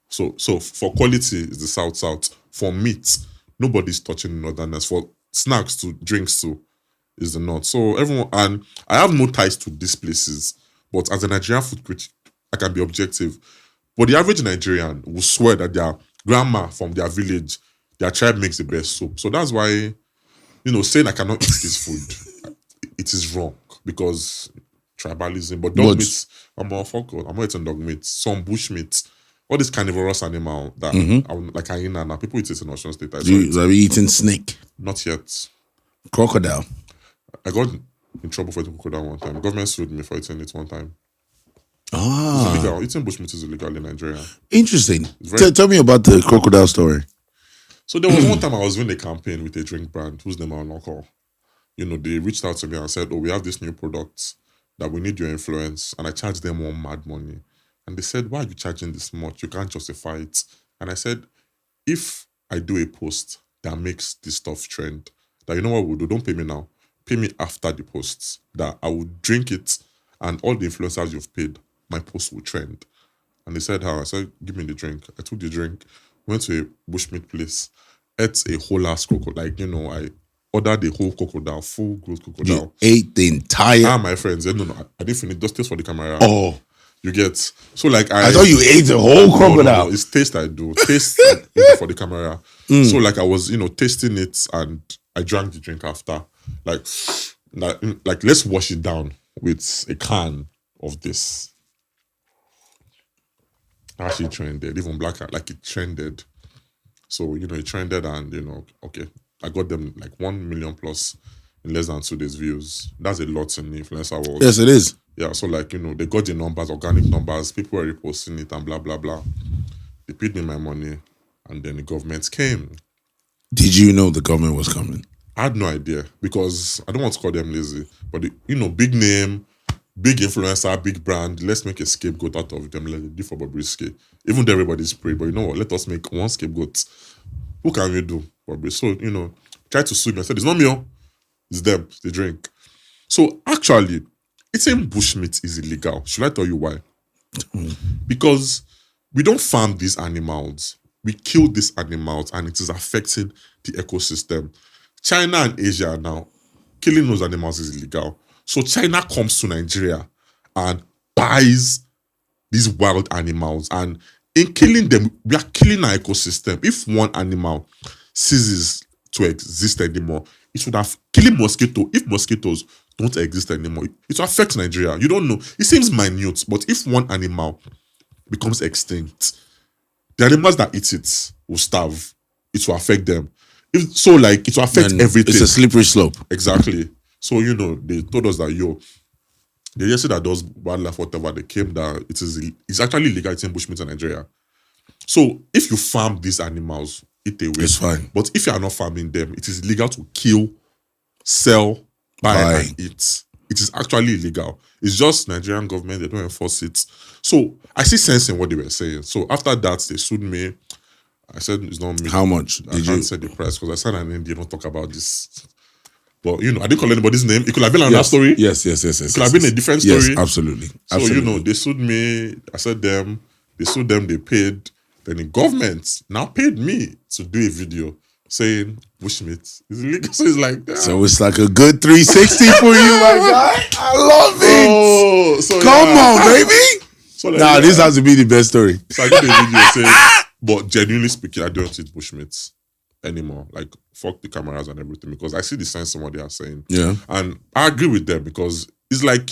So for quality is the South. For meat, nobody's touching the Northerners. For snacks to drinks to is the North. So everyone, and I have no ties to these places, but as a Nigerian food critic, I can be objective. But the average Nigerian will swear that their grandma from their village, their tribe makes the best soup. So that's why, saying I cannot eat this food, it is wrong because tribalism. But dog meat, I'm not eating dog meat. Some bush meat, all this carnivorous animal that like hyena. Now people eat it in Osun State. Have you eaten snake? Not yet. Crocodile. I got in trouble for eating crocodile one time. Government sued me for eating it one time. Ah, it's illegal. Eating bushmeat is illegal in Nigeria. Interesting. Tell me about the crocodile story. So there was one time I was doing a campaign with a drink brand whose name I'll not call. They reached out to me and said, "Oh, we have this new product that we need your influence," and I charged them one mad money. And they said, "Why are you charging this much? You can't justify it." And I said, "If I do a post that makes this stuff trend, that what we'll do, don't pay me now. Pay me after the posts, that I will drink it and all the influencers you've paid, my post will trend." And they said, "How?" I said, "Give me the drink." I took the drink, went to a bushmeat place, ate a whole ass crocodile. I ordered the whole crocodile, full growth crocodile. You ate the entire... My friends said, no, I didn't finish, just taste for the camera. Oh. You get... So I thought you ate the whole crocodile. No, it's taste I do. Taste for the camera. So I was, tasting it and I drank the drink after. Like let's wash it down with a can of this. Actually trended, even black hat, like it trended. So it trended, and okay, I got them like 1 million plus in less than 2 days views. That's a lot in the influencer world. Yes, it is. Yeah, so they got the numbers, organic numbers, people were reposting it and blah blah blah. They paid me my money, and then the government came. Did you know the government was coming? I had no idea because I don't want to call them lazy, but big name, big influencer, big brand. Let's make a scapegoat out of them. Let it do for Bobrisky. Even though everybody's prey, but what? Let us make one scapegoat. Who can we do? So try to sue me. I said it's not me. It's them. They drink. So actually, eating bushmeat is illegal. Should I tell you why? Because we don't farm these animals. We kill these animals, and it is affecting the ecosystem. China and Asia now, killing those animals is illegal. So China comes to Nigeria and buys these wild animals. And in killing them, we are killing our ecosystem. If one animal ceases to exist anymore, it would have killing mosquito. If mosquitoes don't exist anymore, it will affect Nigeria. You don't know. It seems minute, but if one animal becomes extinct, the animals that eat it will starve. It will affect them. It will affect everything. It's a slippery slope. Exactly. So, they told us that, they just said that those wildlife, whatever, they came that it's actually illegal eating bushmeat in Nigeria. So, if you farm these animals, eat away. It's fine. But if you are not farming them, it is illegal to kill, sell, buy. And eat. It is actually illegal. It's just Nigerian government, they don't enforce it. So, I see sense in what they were saying. So, after that, they sued me. I said, it's not me. How much? I can't say the price because I said an NDA, don't talk about this. But, I didn't call anybody's name. It could have been another story. Yes. It could have been a different story. Yes, absolutely. So, they sued me. I said them. They sued them. They paid. Then the government now paid me to do a video saying bushmeat is illegal. So it's like that. So it's like a good 360 for you, my guy. I love it. Oh, so come on, baby. So this has to be the best story. So I did a video saying, but genuinely speaking, I don't eat bushmeat anymore. Like, fuck the cameras and everything, because I see the sense in what they are saying. Yeah. And I agree with them because it's like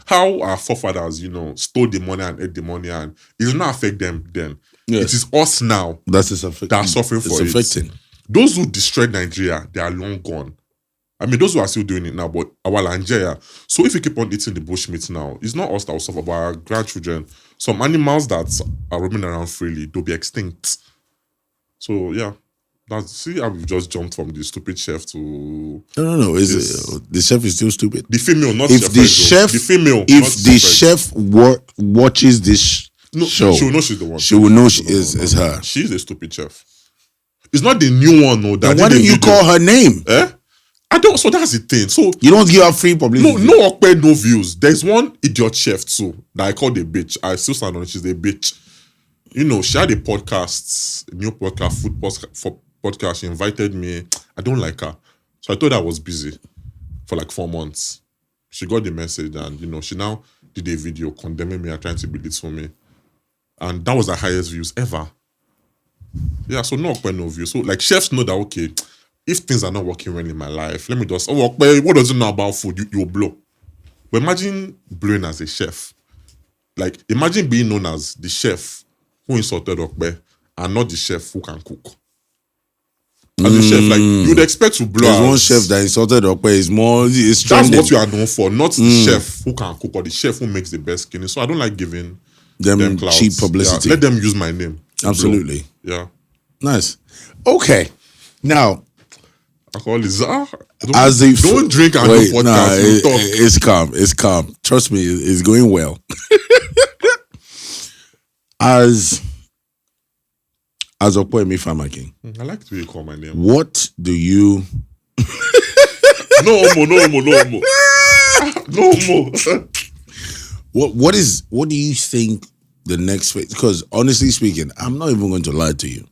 how our forefathers, stole the money and ate the money, and it does not affect them then. Yes. It is us now that are suffering for it. Affecting. Those who destroyed Nigeria, they are long gone. I mean, those who are still doing it now, but our Nigeria. So if we keep on eating the bushmeat now, it's not us that will suffer, but our grandchildren. Some animals that are roaming around freely, they'll be extinct. So yeah, see how we've just jumped from the stupid chef to no. The chef is still stupid. The female, not if Chef Fregz. The female. If the chef watches this show, she will know she's the one. She will know she is her. She's a stupid chef. It's not the new one, no. Then why don't you call her name? I don't. So that's the thing. So you don't give her free publicity. No Okpe, no views. There's one idiot chef too that I called a bitch. I still stand on it. She's a bitch. She had a podcast, a new podcast, food podcast. She invited me. I don't like her, so I thought I was busy for like 4 months. She got the message, and she now did a video condemning me and trying to belittle me, and that was the highest views ever. Yeah, so no Okpe, no views. So like chefs know that okay. If things are not working well in my life, let me just, what does it know about food? You'll blow. But imagine blowing as a chef. Like, imagine being known as the chef who insulted Okpe and not the chef who can cook. As a chef, like, you'd expect to blow. There's one chef that insulted Okpe is that's what you are known for, not the chef who can cook or the chef who makes the best skinny. So I don't like giving them clouds. Cheap publicity. Yeah, let them use my name. Absolutely. Blow. Yeah. Nice. Okay. Now, alcohol is don't drink and wait, do podcast. It's calm. Trust me, it's going well. As Opeyemi Famakin. I like the way you call my name. What do you No more. What do you think the next phase? Because honestly speaking, I'm not even going to lie to you,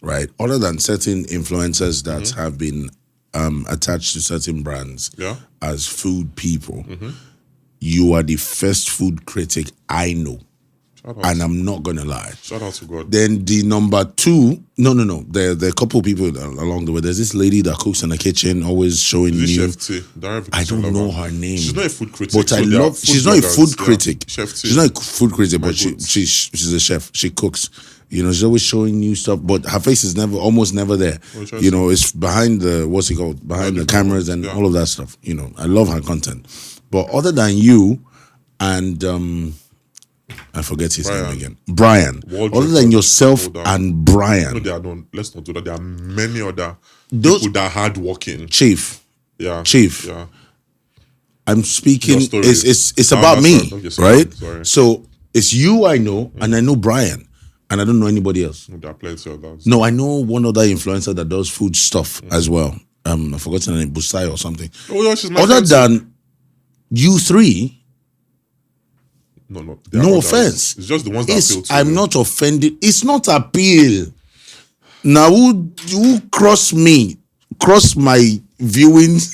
right? Other than certain influencers that have been attached to certain brands as food people, you are the first food critic I know. And I'm not gonna lie. Shout out to God. Then the number two, no. There are a couple of people along the way. There's this lady that cooks in the kitchen, always showing new. Chef T. I don't know her name. She's not a food critic, but I love. She's not a food critic. Chef T. She's not a food critic, but she's a chef. She cooks. She's always showing new stuff, but her face is almost never there. It's behind the behind the cameras and all of that stuff. I love her content. But other than you and I forget his name again. Brian. Other than yourself and Brian. No, let's not do that. There are many other people that are hardworking. Chief. Yeah. Chief. Yeah. I'm speaking. It's about me, right? Sorry. So it's you I know, and I know Brian, and I don't know anybody else. There are plenty of others. No, I know one other influencer that does food stuff as well. I forgot her name, Busai or something. Oh yeah, she's my Other friend than you three. No offense. It's just the ones that appeal to I'm not offended. It's not appeal. Now, who cross my viewings,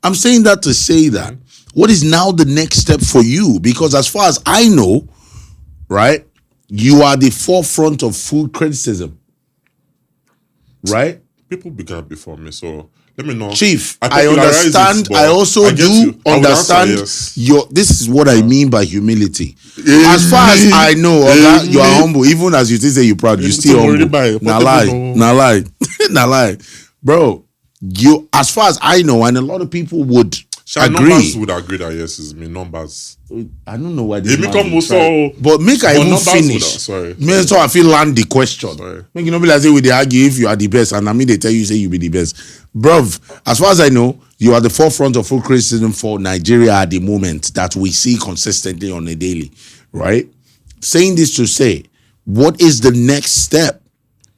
I'm saying that to say that. What is now the next step for you? Because as far as I know, right, you are the forefront of food criticism. Right? People began before me, so let me know. Chief, I understand. I also do understand this is what I mean by humility. As far as I know, you are humble. Even as you say you're proud, you still humble. Now lie. Bro, as far as I know, and a lot of people would agree. Numbers would agree that yes, it's me numbers. I don't know why this but make I even finish. So I feel land the question. Make you not be like say they argue if you are the best, and I mean they tell you say you be the best. Bruv, as far as I know, you are the forefront of food criticism for Nigeria at the moment that we see consistently on a daily, right? Saying this to say, what is the next step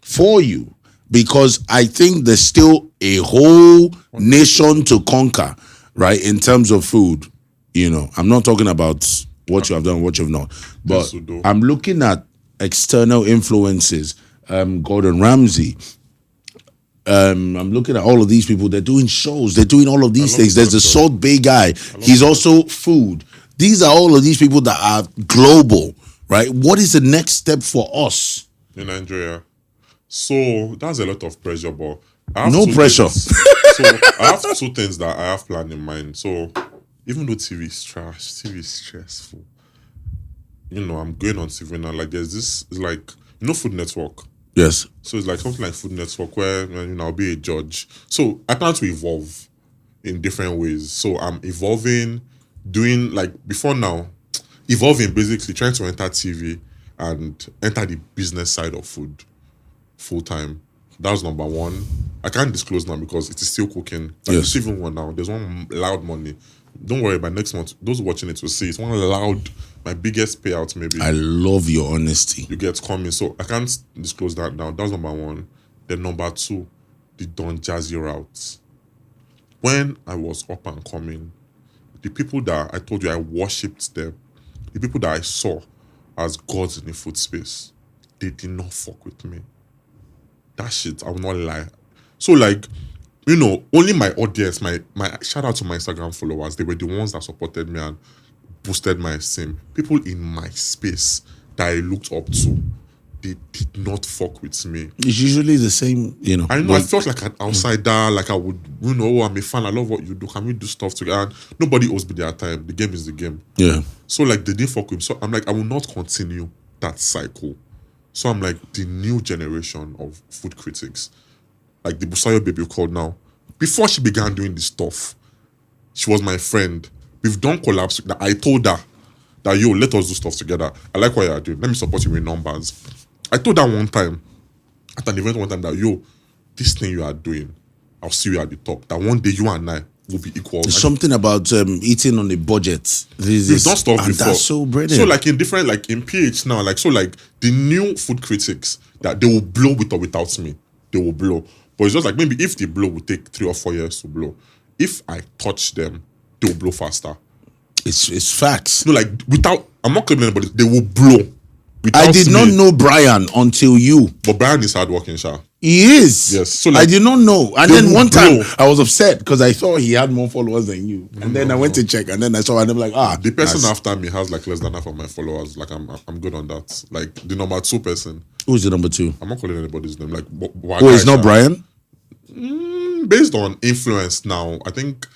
for you? Because I think there's still a whole nation to conquer, right? In terms of food, I'm not talking about what you have done, what you've not, but I'm looking at external influences. Gordon Ramsay. I'm looking at all of these people. They're doing shows. They're doing all of these things. There's the Salt Bay guy. He's also food. These are all of these people that are global, right? What is the next step for us in Nigeria? So that's a lot of pressure, but no pressure. So I have two things that I have planned in mind. So even though TV is trash, TV is stressful. I'm going on TV now. Like there's this, like Food Network. Yes. So it's like something like Food Network where I'll be a judge. So I plan to evolve in different ways. So I'm evolving, doing like before now, evolving basically trying to enter TV and enter the business side of food full time. That was number one. I can't disclose now because it is still cooking. There's even one now. There's one loud money. Don't worry, by next month, those watching it will see. It's one loud my biggest payout maybe. I love your honesty. You get coming. So I can't disclose that now. That's number one. Then number two, the Don Jazzy route. When I was up and coming, the people that I told you I worshipped them, the people that I saw as gods in the food space, they did not fuck with me. That shit, I will not lie. So like, you know, only my audience, my shout out to my Instagram followers, they were the ones that supported me and boosted my esteem. People in my space that I looked up to, they did not fuck with me. It's usually the same, you know. I know, I felt like an outsider, like I would, you know, I'm a fan, I love what you do, can we do stuff together? And nobody owes me their time. The game is the game. Yeah. So like, they didn't fuck with me. So I'm like, I will not continue that cycle. So I'm like, the new generation of food critics, like the Busayo baby called now, before she began doing this stuff, she was my friend. We've done collabs. I told her that, yo, let us do stuff together. I like what you're doing. Let me support you with numbers. I told her one time, at an event one time, that, yo, this thing you are doing, I'll see you at the top. That one day you and I will be equal. There's something about eating on a budget. We've done stuff before. That's so brilliant. So like in different, like in PH now, like, so like the new food critics, that they will blow with or without me. They will blow. But it's just like, maybe if they blow, will take 3 or 4 years to blow. If I touch them, they will blow faster. It's facts. No, like without, I'm not claiming anybody, they will blow. I did not know Brian until you. But Brian is hardworking, Sha. He is. Yes. So like, I did not know. And then one time I was upset because I thought he had more followers than you. And then I went to check and then I saw and I'm like, the person after me has like less than half of my followers. Like I'm good on that. Like the number 2 person. Who's the number 2? I'm not calling anybody's name. Like it's not Brian? Based on influence now, I think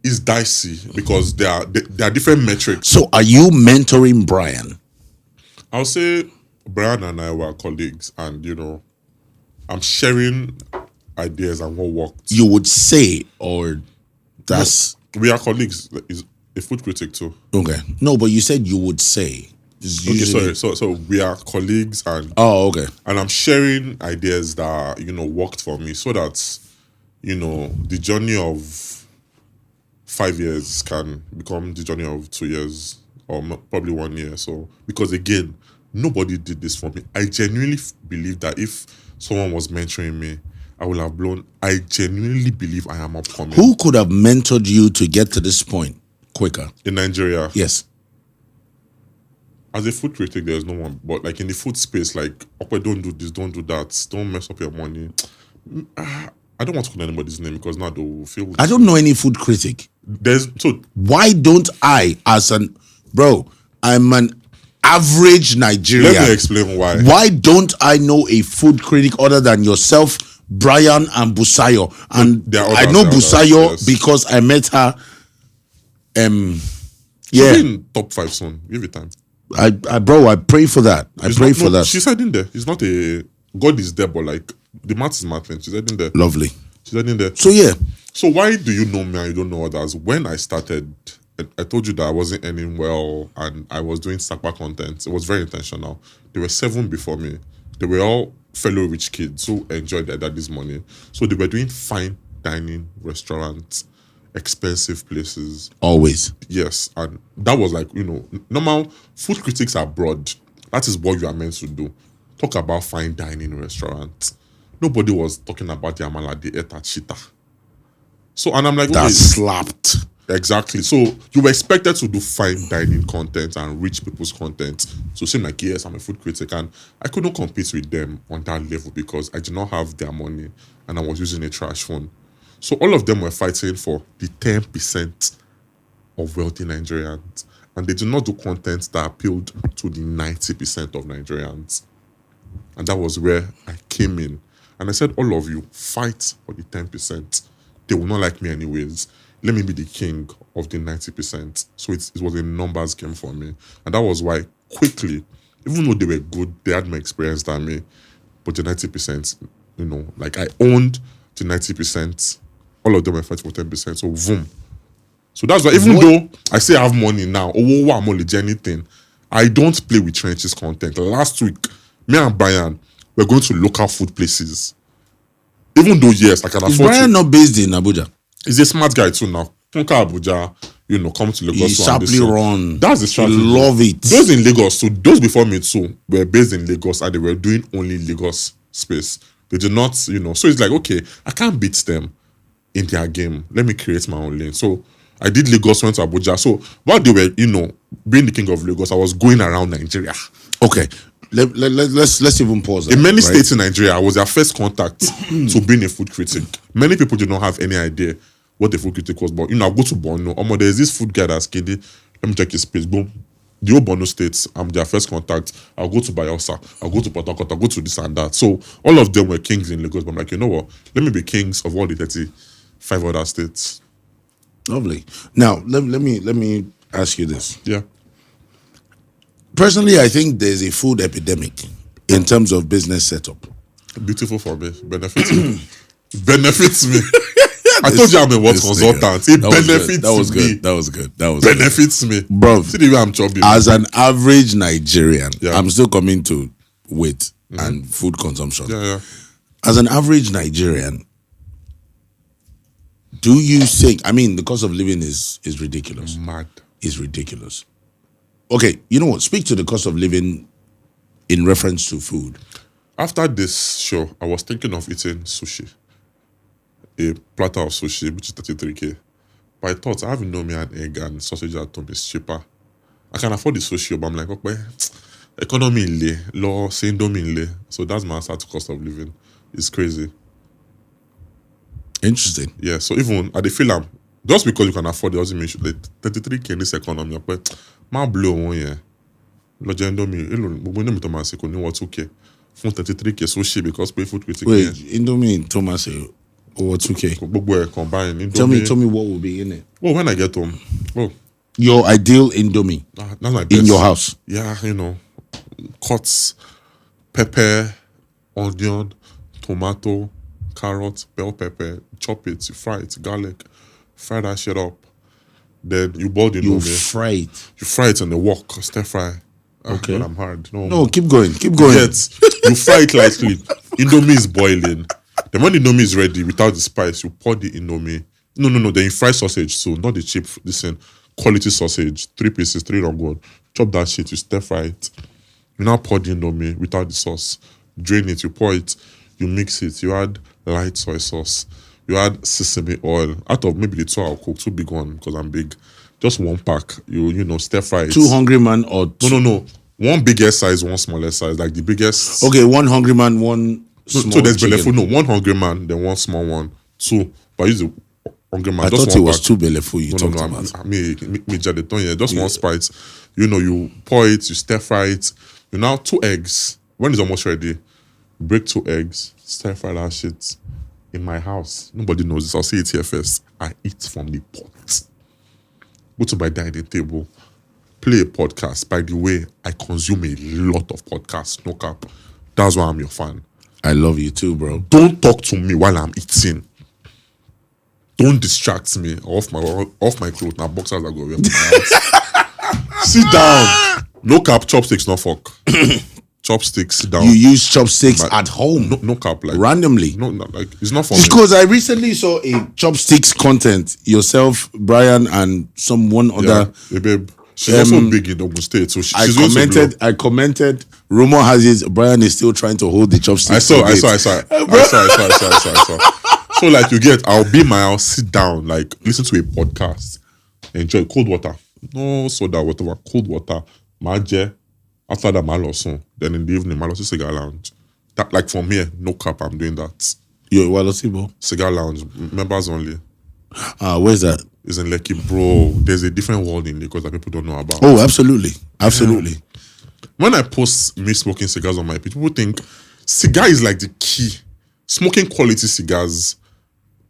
it's dicey because there are different metrics. So are you mentoring Brian? I'll say Brian and I were colleagues, and you know, I'm sharing ideas and what worked. You would say, or that's we are colleagues. He's a food critic too. Okay. No, but you said you would say. Okay, sorry. So we are colleagues, and okay. And I'm sharing ideas that, you know, worked for me, so that, you know, the journey of 5 years can become the journey of 2 years or probably 1 year. So because again, nobody did this for me. I genuinely believe that if someone was mentoring me, I would have blown. I genuinely believe I am upcoming. Who could have mentored you to get to this point quicker in Nigeria? Yes. As a food critic, there's no one. But like in the food space, like, okay, don't do this, don't do that, don't mess up your money. I don't want to call anybody's name because now they will feel. I don't know any food critic. Why don't I, I'm an average Nigerian. Let me explain why. Why don't I know a food critic other than yourself, Brian, and Busayo? And I know Busayo because I met her. She'll be in top 5 soon. Give it time. I pray for that. I pray for that. She's heading there. It's not a God is there, but like the math is mathing. She's heading there. Lovely. She's heading there. So yeah. So why do you know me and you don't know others? When I started, I told you that I wasn't earning well and I was doing Sakpa content. It was very intentional. There were 7 before me. They were all fellow rich kids who enjoyed their daddy's money. So they were doing fine dining restaurants, expensive places. Always. Yes. And that was like, you know, normal food critics are broad. That is what you are meant to do. Talk about fine dining restaurants. Nobody was talking about the amala they ate at Chita. So, and I'm like, that slapped. Exactly. So you were expected to do fine dining content and rich people's content. So it seemed like, yes, I'm a food critic, and I couldn't compete with them on that level because I did not have their money and I was using a trash phone. So all of them were fighting for the 10% of wealthy Nigerians, and they did not do content that appealed to the 90% of Nigerians. And that was where I came in. And I said, all of you, fight for the 10%. They will not like me anyways. Let me be the king of the 90%. So it was a numbers game for me. And that was why quickly, even though they were good, they had more experience than me, but the 90%, you know, like I owned the 90%, all of them were fighting for 10%. So boom. So that's why even though I say I have money now, I'm only anything, I don't play with trenches content. Last week, me and Brian were going to local food places. Even though, yes, I can afford to. Is Brian not based in Abuja? He's a smart guy too now. Punka Abuja, come to Lagos. He sharply run. That's the strategy. Love it. Those in Lagos, so those before me too, were based in Lagos and they were doing only Lagos space. They did not, so it's like, okay, I can't beat them in their game. Let me create my own lane. So I did Lagos, went to Abuja. So while they were, being the king of Lagos, I was going around Nigeria. Okay. Let's even pause that, in many states in Nigeria, I was their first contact to being a food critic. Many people did not have any idea what the food critic was, but I'll go to Borno. There's this food guy that's kidding. Let me check his page. Boom. The whole Borno states, I'm their first contact. I'll go to Bayelsa. I'll go to Port Harcourt. I'll go to this and that. So all of them were kings in Lagos. But I'm like, you know what? Let me be kings of all the 35 other states. Lovely. Now let me ask you this. Yeah. Personally, I think there's a food epidemic in terms of business setup. Beautiful for me. Benefits me. Benefits me. I told you I'm a what consultant. It benefits me. That was good. Benefits me. Bro, see the way I'm chopping. As an average Nigerian, I'm still coming to weight and food consumption. Yeah. As an average Nigerian, do you think, the cost of living is ridiculous. Mad. It's ridiculous. Okay, you know what? Speak to the cost of living in reference to food. After this show, I was thinking of eating sushi. A platter of sushi, which is 33K. But I thought, I have Indomie and egg and sausage at home is cheaper. I can afford the sushi, but I'm like, okay, economy in lay, law, say Indomie in lay. So that's my answer to cost of living. It's crazy. Interesting. Yeah, so even at the film, just because you can afford it doesn't mean 33K in this economy. But my blow one year. Lodge Indomie, Indomie Thomas, you know what, 2K. From 33K sushi because pay food critic. Wait, Indomie Thomas, or 2K? Combined. Tell me what will be in it. Well, when I get home. Oh. Your ideal Indomie that's my best. In your house? Yeah, cuts, pepper, onion, tomato, carrot, bell pepper, chop it, you fry it, garlic, fry that shit up. Then you boil the Indomie. You fry it. You fry it on the wok, stir fry. Okay. But I'm hard. No, keep going. You fry it lightly. Indomie is boiling. Then when the Indomie is ready, without the spice, you pour the Indomie. No. Then you fry sausage, so not the cheap, quality sausage. 3 pieces, 3 long one. Chop that shit, you stir fry it. You now pour the Indomie without the sauce. Drain it, you pour it, you mix it. You add light soy sauce. You add sesame oil. Out of maybe the 2 I'll cook, 2 big one because I'm big. Just 1 pack. You stir fry it. 2 hungry man or two? No. 1 bigger size, 1 smaller size. Like the biggest. Okay, 1 hungry man, 1 small so there's chicken. No, 1 hungry man, then 1 small one. 2. But use the hungry man. I just thought it was pack. 2 belleful you talked about. Me just 1 spice. You pour it, you stir fry it. You now 2 eggs. When it's almost ready, break 2 eggs, stir fry that shit. In my house, nobody knows this. I'll say it here first. I eat from the pot. Go to my dining table, play a podcast. By the way, I consume a lot of podcasts. No cap. That's why I'm your fan. I love you too, bro. Don't talk to me while I'm eating. Don't distract me. Off my clothes. Now boxers that go away from my house. Sit down. No cap. Chopsticks, no fork. Chopsticks, sit down. You use chopsticks at home? No cap. Like randomly? No, like it's not for me. Because I recently saw a chopsticks content. Yourself, Brian, and one other. Yeah, babe. She's also big in Ogun State, so she's I commented. Rumor has it Brian is still trying to hold the chopsticks. I saw. So like you get, I'll be in my house, sit down, like listen to a podcast, enjoy cold water, no soda, whatever, cold water, maje. After that, Maloson. Then in the evening, Malosi Cigar Lounge. That, like from here, no cap, I'm doing that. You're Walosibo? Cigar Lounge, members only. Where's that? It's in Lekki, bro. There's a different world in Lagos that people don't know about. Oh, absolutely. Absolutely. Yeah. When I post me smoking cigars on my page, people think cigar is like the key. Smoking quality cigars,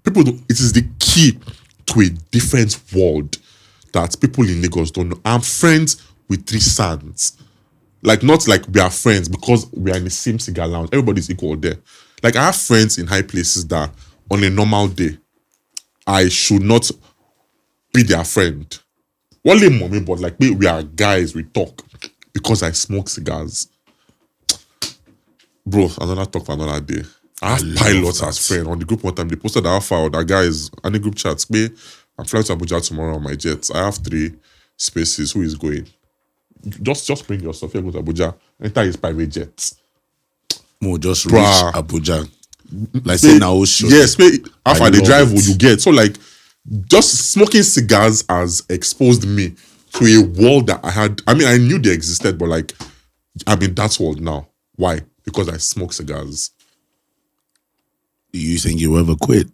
it is the key to a different world that people in Lagos don't know. I'm friends with 3 sons. Like, not like we are friends because we are in the same cigar lounge. Everybody's equal there. Like, I have friends in high places that on a normal day, I should not be their friend. Only mommy, but like, we are guys, we talk because I smoke cigars. Bro, another talk for another day. I have pilots as friends. On the group one time, they posted that file, that guys, and the group chats, I'm flying to Abuja tomorrow on my jet. I have 3 spaces. Who is going? Just bring your stuff. Here, go to Abuja. Enter his private jet. More just reach Abuja. Like say now, yes. After the drive, will you get? So like, just smoking cigars has exposed me to a world that I had. I mean, I knew they existed, but like, I'm in that world now. Why? Because I smoke cigars. Do you think you ever quit?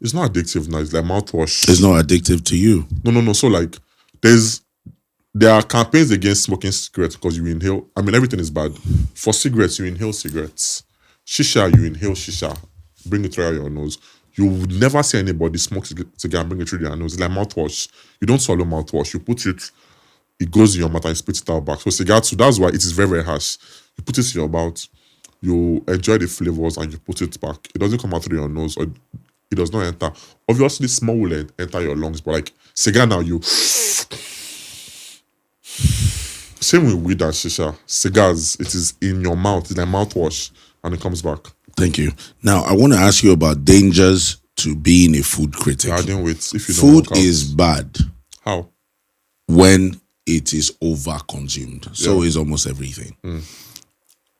It's not addictive now. It's like mouthwash. It's not addictive to you. No. So like, there are campaigns against smoking cigarettes because you inhale. I mean, everything is bad. For cigarettes, you inhale cigarettes. Shisha, you inhale shisha. Bring it through your nose. You would never see anybody smoke cigar and bring it through their nose. It's like mouthwash. You don't swallow mouthwash. You put it, it goes in your mouth and you spit it out back. So cigar too, that's why it is very, very harsh. You put it in your mouth, you enjoy the flavors and you put it back. It doesn't come out through your nose or it does not enter. Obviously, small will enter your lungs, but like cigar now, you... Same with weed and shisha. Cigars, it is in your mouth. It's like mouthwash and it comes back. Thank you. Now, I want to ask you about dangers to being a food critic. I didn't wait. If you food is bad. How? When it is over-consumed. So is almost everything.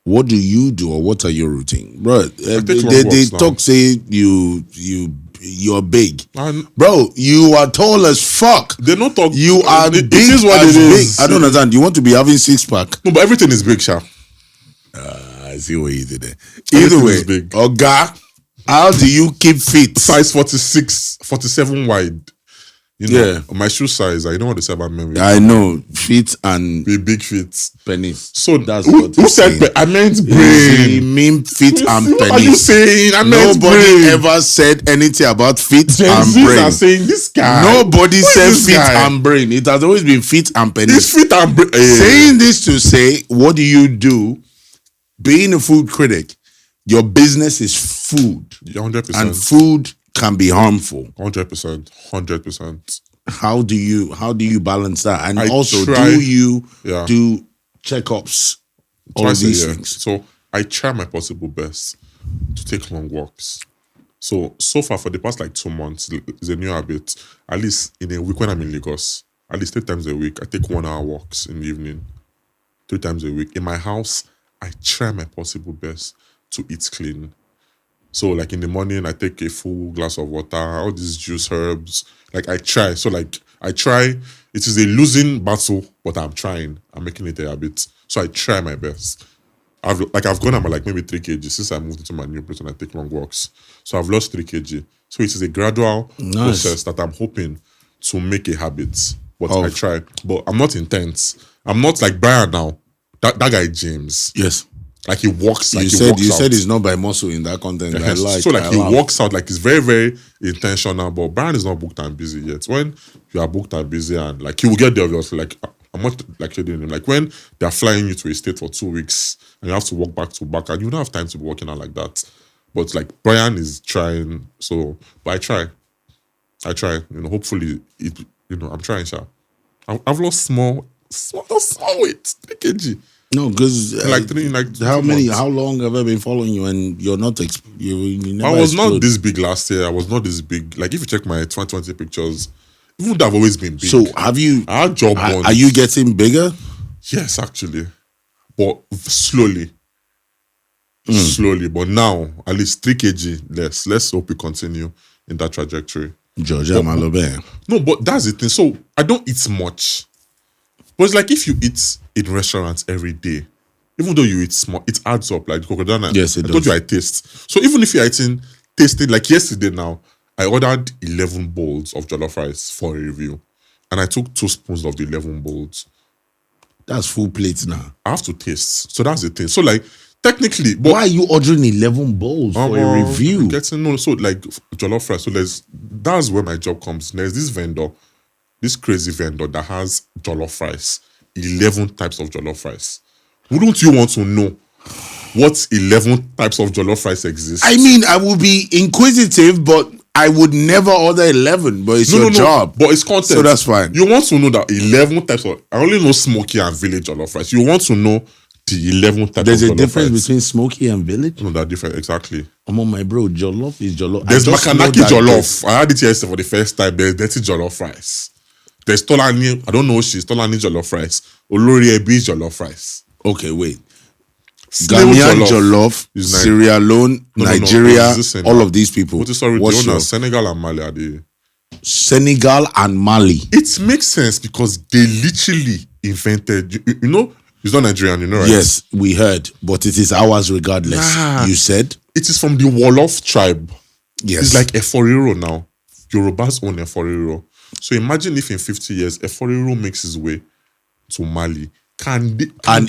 What do you do or what are your routine? Bro, they talk, say you're big. Bro, you are tall as fuck. They don't talk. You are big. It is what it is. Big. I don't understand. You want to be having 6-pack? No, but everything is big, Sha. I see what you did there. Either way, big. Oga, how do you keep fit? Size 46, 47 wide. You know, my shoe size, I know what they say about men. I know, feet and big feet. Penis. So that's who said I meant brain. You mean feet and penis. What are you saying? I meant Nobody brain. ever said anything about feet Gen and Z's brain. Are saying this guy. Nobody said feet and brain. It has always been feet and penis. It's feet and brain. Saying this to say, what do you do? Being a food critic, your business is food. 100%. And food can be harmful. 100%. 100%. How do you balance that? And also, try, do you do checkups? All these things. So I try my possible best to take long walks. So far for the past like 2 months, it's a new habit. At least in a week when I'm in Lagos, at least 3 times a week, I take 1 hour walks in the evening. 3 times a week. In my house, I try my possible best to eat clean. So like in the morning, I take a full glass of water, all these juice herbs. Like I try. So like I try. It is a losing battle, but I'm trying. I'm making it a habit. So I try my best. I've gone up like maybe 3 kg since I moved into my new place and I take long walks. So I've lost 3 kg. So it is a gradual process that I'm hoping to make a habit. But I try. But I'm not intense. I'm not like Brian now. That guy James. Yes. Like he walks like you said it's not by muscle in that content. He walks out like it's very, very intentional. But Brian is not booked and busy yet. When you are booked and busy and like he will get there obviously. Like I'm not like shading him. Like when they're flying you to a state for 2 weeks and you have to walk back to back and you don't have time to be walking out like that. But like Brian is trying. But I try. You know, hopefully I'm trying, Sha. I've lost small weight, 3 kg. No, because how long have I been following you and you're not you never I was not this big last year. I was not this big. Like if you check my 2020 pictures, even though I've always been big. So have you? I had job bonds. Are you getting bigger? Yes, actually, but slowly. Slowly, but now at least 3 kg less. Let's hope we continue in that trajectory. Georgia Malobe. No, but that's the thing. So I don't eat much. But it's like if you eat in restaurants every day, even though you eat small, it adds up. Like Crocodile. Yes, it does. I told you I taste. So even if you're tasting, like yesterday now, I ordered 11 bowls of jollof rice for a review. And I took 2 spoons of the 11 bowls. That's full plates now. I have to taste. So that's the thing. So like, technically... But why are you ordering 11 bowls for a review? So like, jollof rice. So that's where my job comes. There's this crazy vendor that has jollof rice, 11 types of jollof rice. Wouldn't you want to know what 11 types of jollof rice exist? I mean, I would be inquisitive, but I would never order 11, but it's your job. But it's content. So that's fine. You want to know that 11 types of... I only know smoky and village jollof rice. You want to know the 11th type There's of a difference rice. between smoky and village? No, they're different, exactly. I'm on my bro, jollof is jollof. There's Makanaki jollof. I had it yesterday for the first time. There's dirty jollof rice. There's Tolani, I don't know she's Tolani jollof rice. Olori Ebi jollof rice. Okay, wait. Snail Ghanaian jollof, Sierra Leone, Nigeria, all of these people. Sorry, Senegal and Mali are the... Senegal and Mali. It makes sense because they literally invented, you know, it's not Nigerian, you know, right? Yes, we heard, but it is ours regardless. You said? It is from the Wolof tribe. Yes. It's like Echooroom now. Yorubas own Echooroom. So imagine if in 50 years, Echooroom makes his way to Mali. And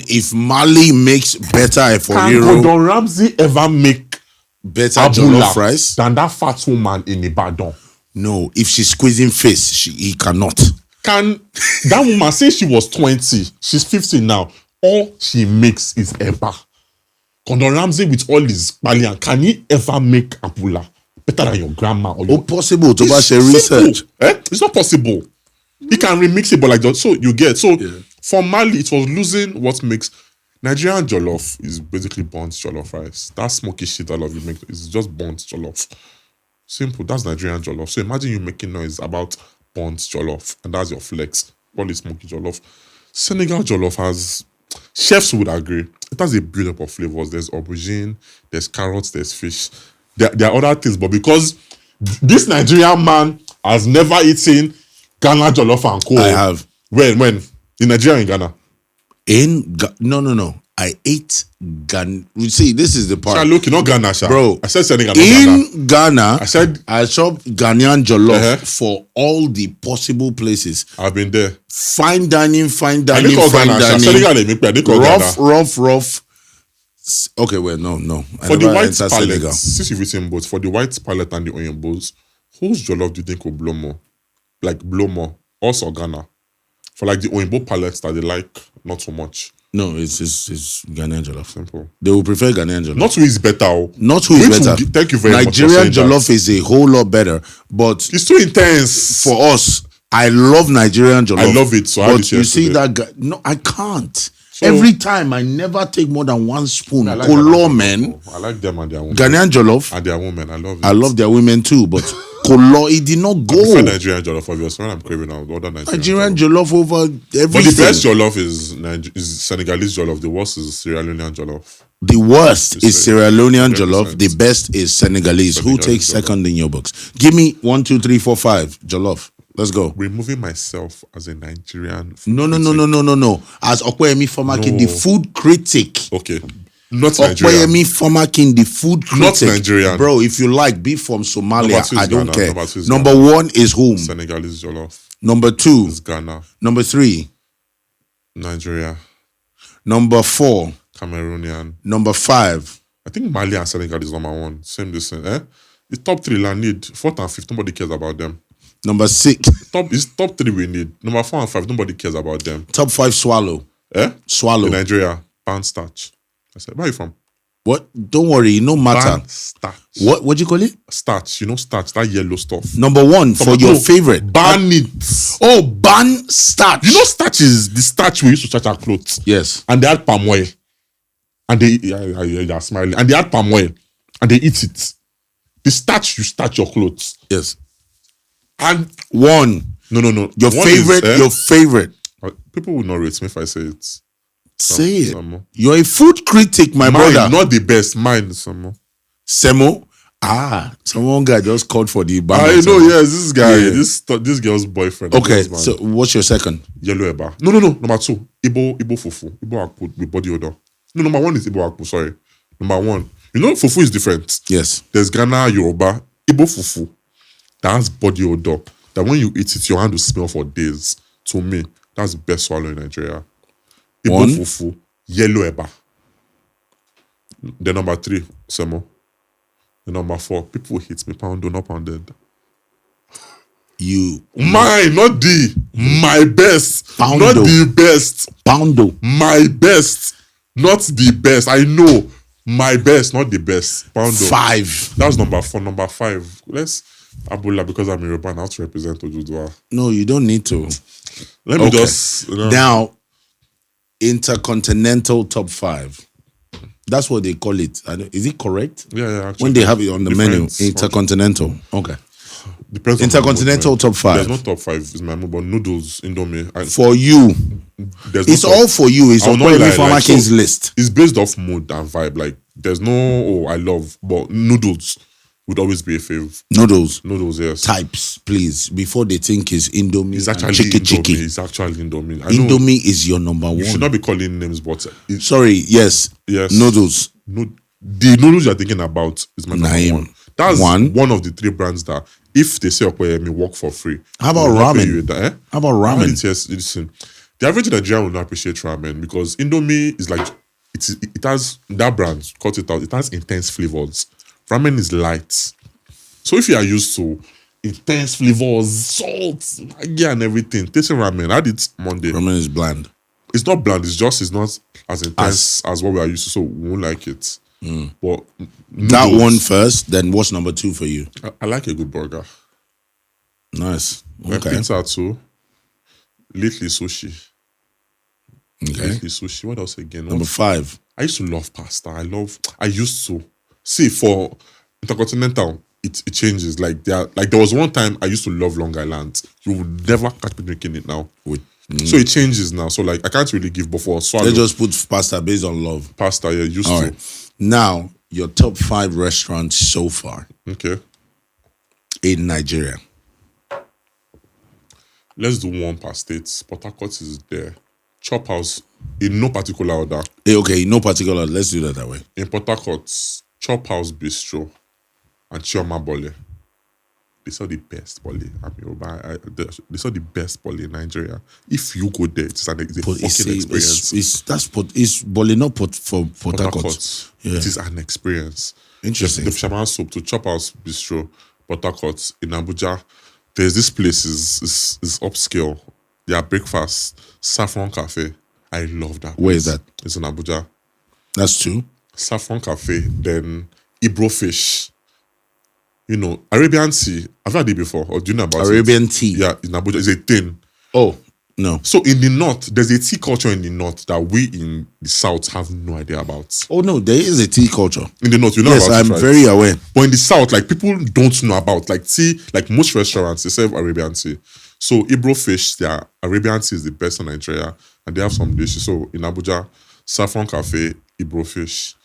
if Mali makes better Echooroom, can Gordon Ramsay ever make better jollof rice than that fat woman in Ibadan? No, if she's squeezing face, he cannot. Can that woman say she was 20, she's 50 now, all she makes is eba. Gordon Ramsay with all his Malian, can he ever make Abula better than your grandma? Or your... possible to buy research. It's not possible. He can remix it, but like so you get for Mali, it was losing what makes Nigerian jollof is basically burnt jollof rice. That smoky shit I love you make is just burnt jollof. Simple. That's Nigerian jollof. So imagine you making noise about burnt jollof, and that's your flex. All is smoky jollof. Senegal jollof has, chefs would agree, it has a build-up of flavors. There's aubergine, there's carrots, there's fish. There are other things, but because this Nigerian man has never eaten Ghana jollof and co. I have. When? In Nigeria, in Ghana? No. I ate Ghana. You see, this is the part. Look, not Ghana, bro. I said Senegal. In Ghana, I shop Ghanaian jollof for all the possible places. I've been there. Fine dining. Rough. Okay, well, no. For the white palette, since you've eaten both, for the white palette and the Oyimbos, whose jollof do you think will blow more? Like blow more? Also Ghana. For like the Oyinbo palettes that they like, not so much. No, it's Ghanaian jollof. Simple. They will prefer Ghanaian jollof. Not who is better. Not who is better. Thank you very much. Nigerian jollof is a whole lot better, but it's too intense for us. I love Nigerian jollof. I love it. So but you see that guy? No, I can't. So, every time I never take more than one spoon. I like men. I like them and their women. Ghanaian jollof and their women. I love it. I love their women too, but Kolo, it did not go. I prefer Nigerian jollof, obviously. When I'm craving out, order Nigerian jollof over everything. But the best jollof is Senegalese jollof. The worst is Sierra Leonean jollof. The worst is Sierra Leonean jollof. The best is Senegalese. Who takes second in your books? Give me 1, 2, 3, 4, 5 jollof. Let's go. Removing myself as a Nigerian. No. As Opeyemi Famakin, the food critic. Okay. Not Nigerian. Opeyemi Famakin, the food critic. Not Nigerian. Bro, if you like, be from Somalia. I don't care. Number Ghana. 1 is whom? Senegalese jollof. Number 2 is Ghana. Number 3 Nigeria. Number 4 Cameroonian. Number 5 I think Mali and Senegal is number 1. Same distance. The top 3 land need 4th and 5th. Nobody cares about them. Number 6 top 3 we need. Number 4 and 5. Nobody cares about them. Top 5 swallow. Swallow. In Nigeria. Pan starch. I said, where are you from? What? Don't worry, no matter. Starch. What do you call it? Starch. You know starch, that yellow stuff. Number 1 for your favorite. Ban it. Oh, ban starch. You know starch is the starch we used to starch our clothes. Yes. And they add palm oil. And they are smiling. And they add palm oil. And they eat it. The starch, you starch your clothes. Yes. And No. Your favorite. People will not rate me if I say it. Say it. Samo. You're a food critic, my brother. Not the best. Mine, Samo. Semo? Someone guy just called for the band. I know, yes. This guy, this girl's boyfriend. Okay, so what's your second? Yellow eba. No. Number 2, Igbo fufu. Igbo akpu with body odor. No, number 1 is Igbo akpu, sorry. Number 1. You know, fufu is different. Yes. There's Ghana, Yoruba, Igbo fufu. That has body odor. That when you eat it, your hand will smell for days. To me, that's the best swallow in Nigeria. Igbo fufu, yellow eba. The number 3, Semo. The number 4, people hate me, poundo, not pounded. Mine, not the. My best. Poundo. Not the best. Poundo. My best. Not the best. I know. My best, not the best. Poundo. 5. That was number 4. Number 5. Let's Abula, because I'm Yoruba, I have to represent Ojudua. No, you don't need to. Let me just. Now, Intercontinental top 5. That's what they call it. Is it correct? Yeah. When they have it on the menu, intercontinental. Okay. Depends intercontinental top 5. There's no top 5. It's my mood, but noodles, Indomie. For you, it's all for you. It's on Opeyemi Famakin's list. It's based off mood and vibe. Like there's no I love, but noodles would always be a fave. Noodles, yes. Types, please, before they think it's Indomie. It's actually Indomie. It's actually Indomie. Indomie is your number one. You should not be calling names, but sorry, yes. Noodles. The noodles you're thinking about is my number one. That's one of the 3 brands that if they say Opeyemi work for free. How about ramen? How about ramen? Yes, listen. The average Nigerian will not appreciate ramen because Indomie is like it has that brand, cut it out, it has intense flavors. Ramen is light. So if you are used to intense flavors, salt, and everything, tasting ramen, I had it Monday. Ramen is bland. It's not bland, it's not as intense as what we are used to, so we won't like it. But noodles, that one first, then what's number 2 for you? I like a good burger. Nice. Okay. Pizza too. Lately sushi. Okay. Lately sushi. What else again? Number 5. I used to love pasta. I used to. See, for Intercontinental, it changes. Like there was one time I used to love Long Island. You would never catch me drinking it now. So it changes now. So like I can't really give before. So they just put pasta based on love. Pasta, yeah, used to. Now, your top 5 restaurants so far. Okay. In Nigeria. Let's do one per state. Port Harcourt is there. Chop House, in no particular order. Okay, in no particular. Let's do that way. In Port Harcourt, Chop House Bistro and Chioma Bole. They saw the best bole. They saw the best bole in Nigeria. If you go there, it's a fucking experience. It's bole not for Port Harcourt. Yeah. It is an experience. Interesting. The fisherman soup to Chop House Bistro, Port Harcourt, in Abuja. There's this place is upscale. Their breakfast, Saffron Cafe. I love that. Where is that? It's in Abuja. That's 2. Saffron Cafe, then Ibro Fish. You know, Arabian tea. I've had it before. Or do you know about Arabian tea? Yeah, in Abuja. It's a thing. Oh, no. So in the north, there's a tea culture in the north that we in the south have no idea about. Oh, no, there is a tea culture. In the north, you know about it, yes, I'm very aware. But in the south, like, people don't know about, like, tea. Like, most restaurants, they serve Arabian tea. So Ibro Fish, their Arabian tea is the best in Nigeria. And they have some dishes. So in Abuja, Saffron Cafe, Ibro Fish.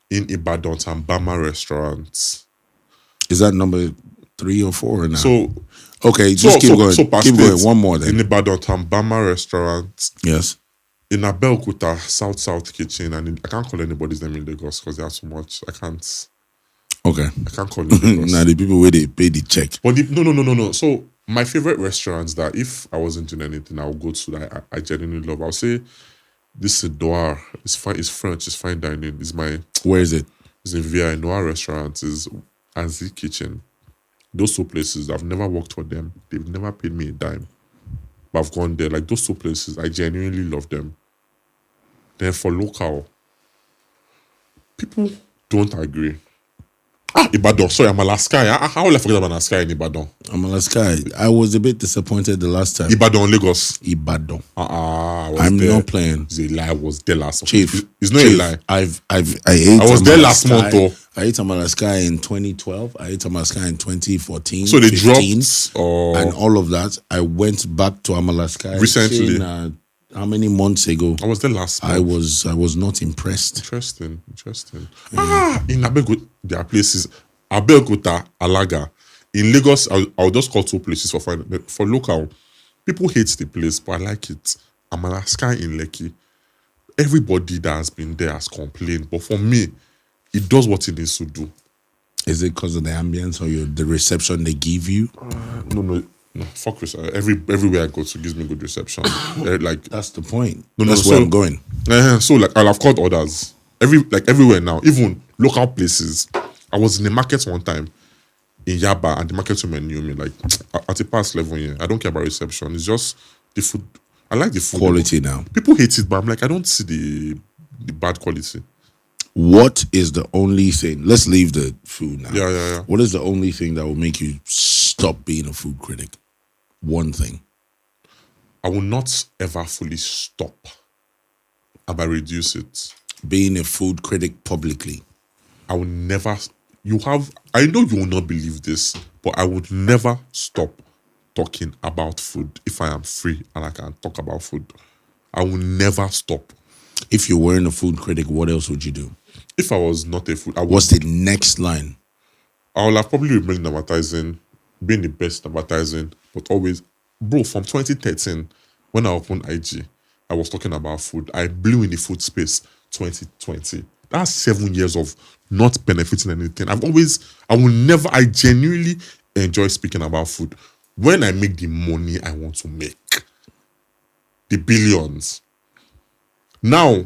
In Ibadan, Tambama Restaurant. Is that number 3 or 4 now? So, okay, just keep going. Keep going. One more then. In Ibadan, Tambama Restaurant. Yes. In Abeokuta, South Kitchen. And I can't call anybody's name in Lagos because they have too much. I can't. Okay. I can't call it Lagos. Now the people where they pay the check. But no. So my favorite restaurants that if I wasn't doing anything, I would go to that I genuinely love. I'll say this is Doar. It's fine. It's French. It's fine dining. It's my. Where is it? It's in VI. Noir Restaurant is Azi Kitchen. Those 2 places, I've never worked for them. They've never paid me a dime. But I've gone there. Like those 2 places, I genuinely love them. Then for local, people don't agree. Ibadan. Sorry, Amala Sky. How will I forget about Amala Sky in Ibadan? Amala Sky. I was a bit disappointed the last time. Ibadan, Lagos. Ibadan. I'm there. Not playing. It's a lie. I was there last month. Chief. It's not a lie. I was there last month though. I ate Amala Sky in 2012. I ate Amala Sky in 2014. So they 15, dropped and all of that. I went back to Amala Sky recently. How many months ago? I was there last month. I was not impressed. Interesting. In Abeokuta, there are places. Abeokuta, Alaga. In Lagos, I'll just call 2 places for local. People hate the place, but I like it. Amala Sky in Lekki. Everybody that has been there has complained, but for me, it does what it needs to do. Is it because of the ambience or the reception they give you? No. Fuck reception. Everywhere I go to gives me good reception. Like that's the point. That's where I'm going. So like I'll have called others. Everywhere now, even local places. I was in the market one time in Yaba, and the market woman knew me. Like at a past level, yeah. I don't care about reception. It's just the food. I like the food quality now. People hate it, but I'm like, I don't see the bad quality. What is the only thing? Let's leave the food now. Yeah. What is the only thing that will make you stop being a food critic? One thing. I will not ever fully stop. I might reduce it. Being a food critic publicly. I will never. I know you will not believe this, but I would never stop talking about food if I am free and I can talk about food. I will never stop. If you weren't a food critic, what else would you do? If I was not a food, what's the next line? I will have probably remained in advertising, being the best in advertising, but always, bro, from 2013, when I opened IG, I was talking about food. I blew in the food space 2020. That's 7 years of not benefiting anything. I genuinely enjoy speaking about food. When I make the money I want to make, the billions. Now,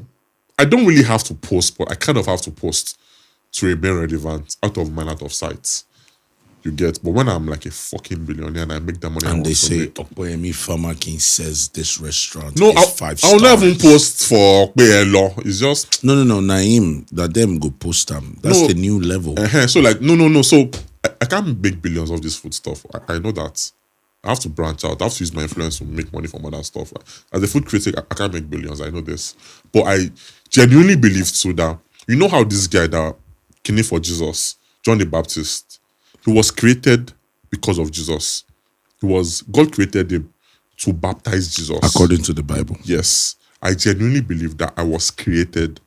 I don't really have to post, but I kind of have to post to remain relevant, out of mind, out of sight. You get, but when I'm like a fucking billionaire and I make that money, and they say Opeyemi Famakin says this restaurant is 5 stars. I'll never post for Opeyemi. It's just no. Naim, that them go post them. That's the new level. So like no. So I can't make billions of this food stuff. I know that. I have to branch out. I have to use my influence to make money from other stuff. As a food critic, I can't make billions. I know this, but I genuinely believe too that you know how this guy that Kidney for Jesus, John the Baptist, he was created because of Jesus. God created him to baptize Jesus. According to the Bible. Yes. I genuinely believe that I was created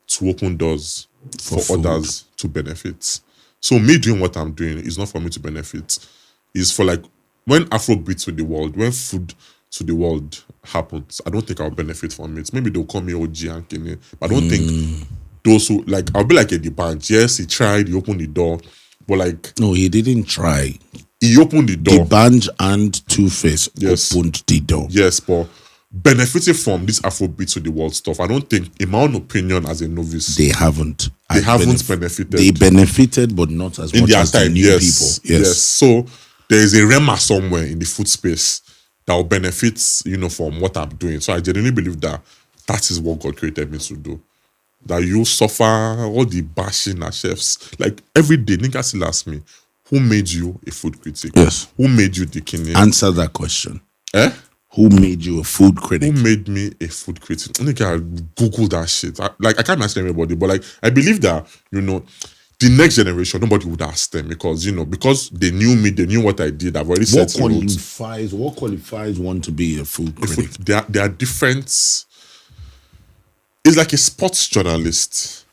to open doors for others to benefit. So me doing what I'm doing is not for me to benefit. It's for like, when Afrobeat to the world, when food to the world happens, I don't think I'll benefit from it. Maybe they'll call me OG and Kenny. But I don't think those who, like, I'll be like a Debanj. Yes, he tried, he opened the door. But like, no, he didn't try. He opened the door. Debanj and Two-Face opened the door. Yes, but benefiting from this Afrobeat to the world stuff, I don't think, in my own opinion, as a novice, they haven't. They haven't benefited. They benefited, but not as much as the new people. Yes. So there is a rema somewhere in the food space that will benefit, from what I'm doing. So I genuinely believe that is what God created me to do. That you suffer all the bashing at chefs. Like every day, niggas still ask me, who made you a food critic? Yes. Who made you the king? Answer that question. Who made you a food critic? Who made me a food critic? Nigga, Google that shit. I can't mention everybody, but like I believe that, the next generation, nobody would ask them because they knew me, they knew what I did. I've already said what qualifies one to be a food critic? There are different. It's like a sports journalist.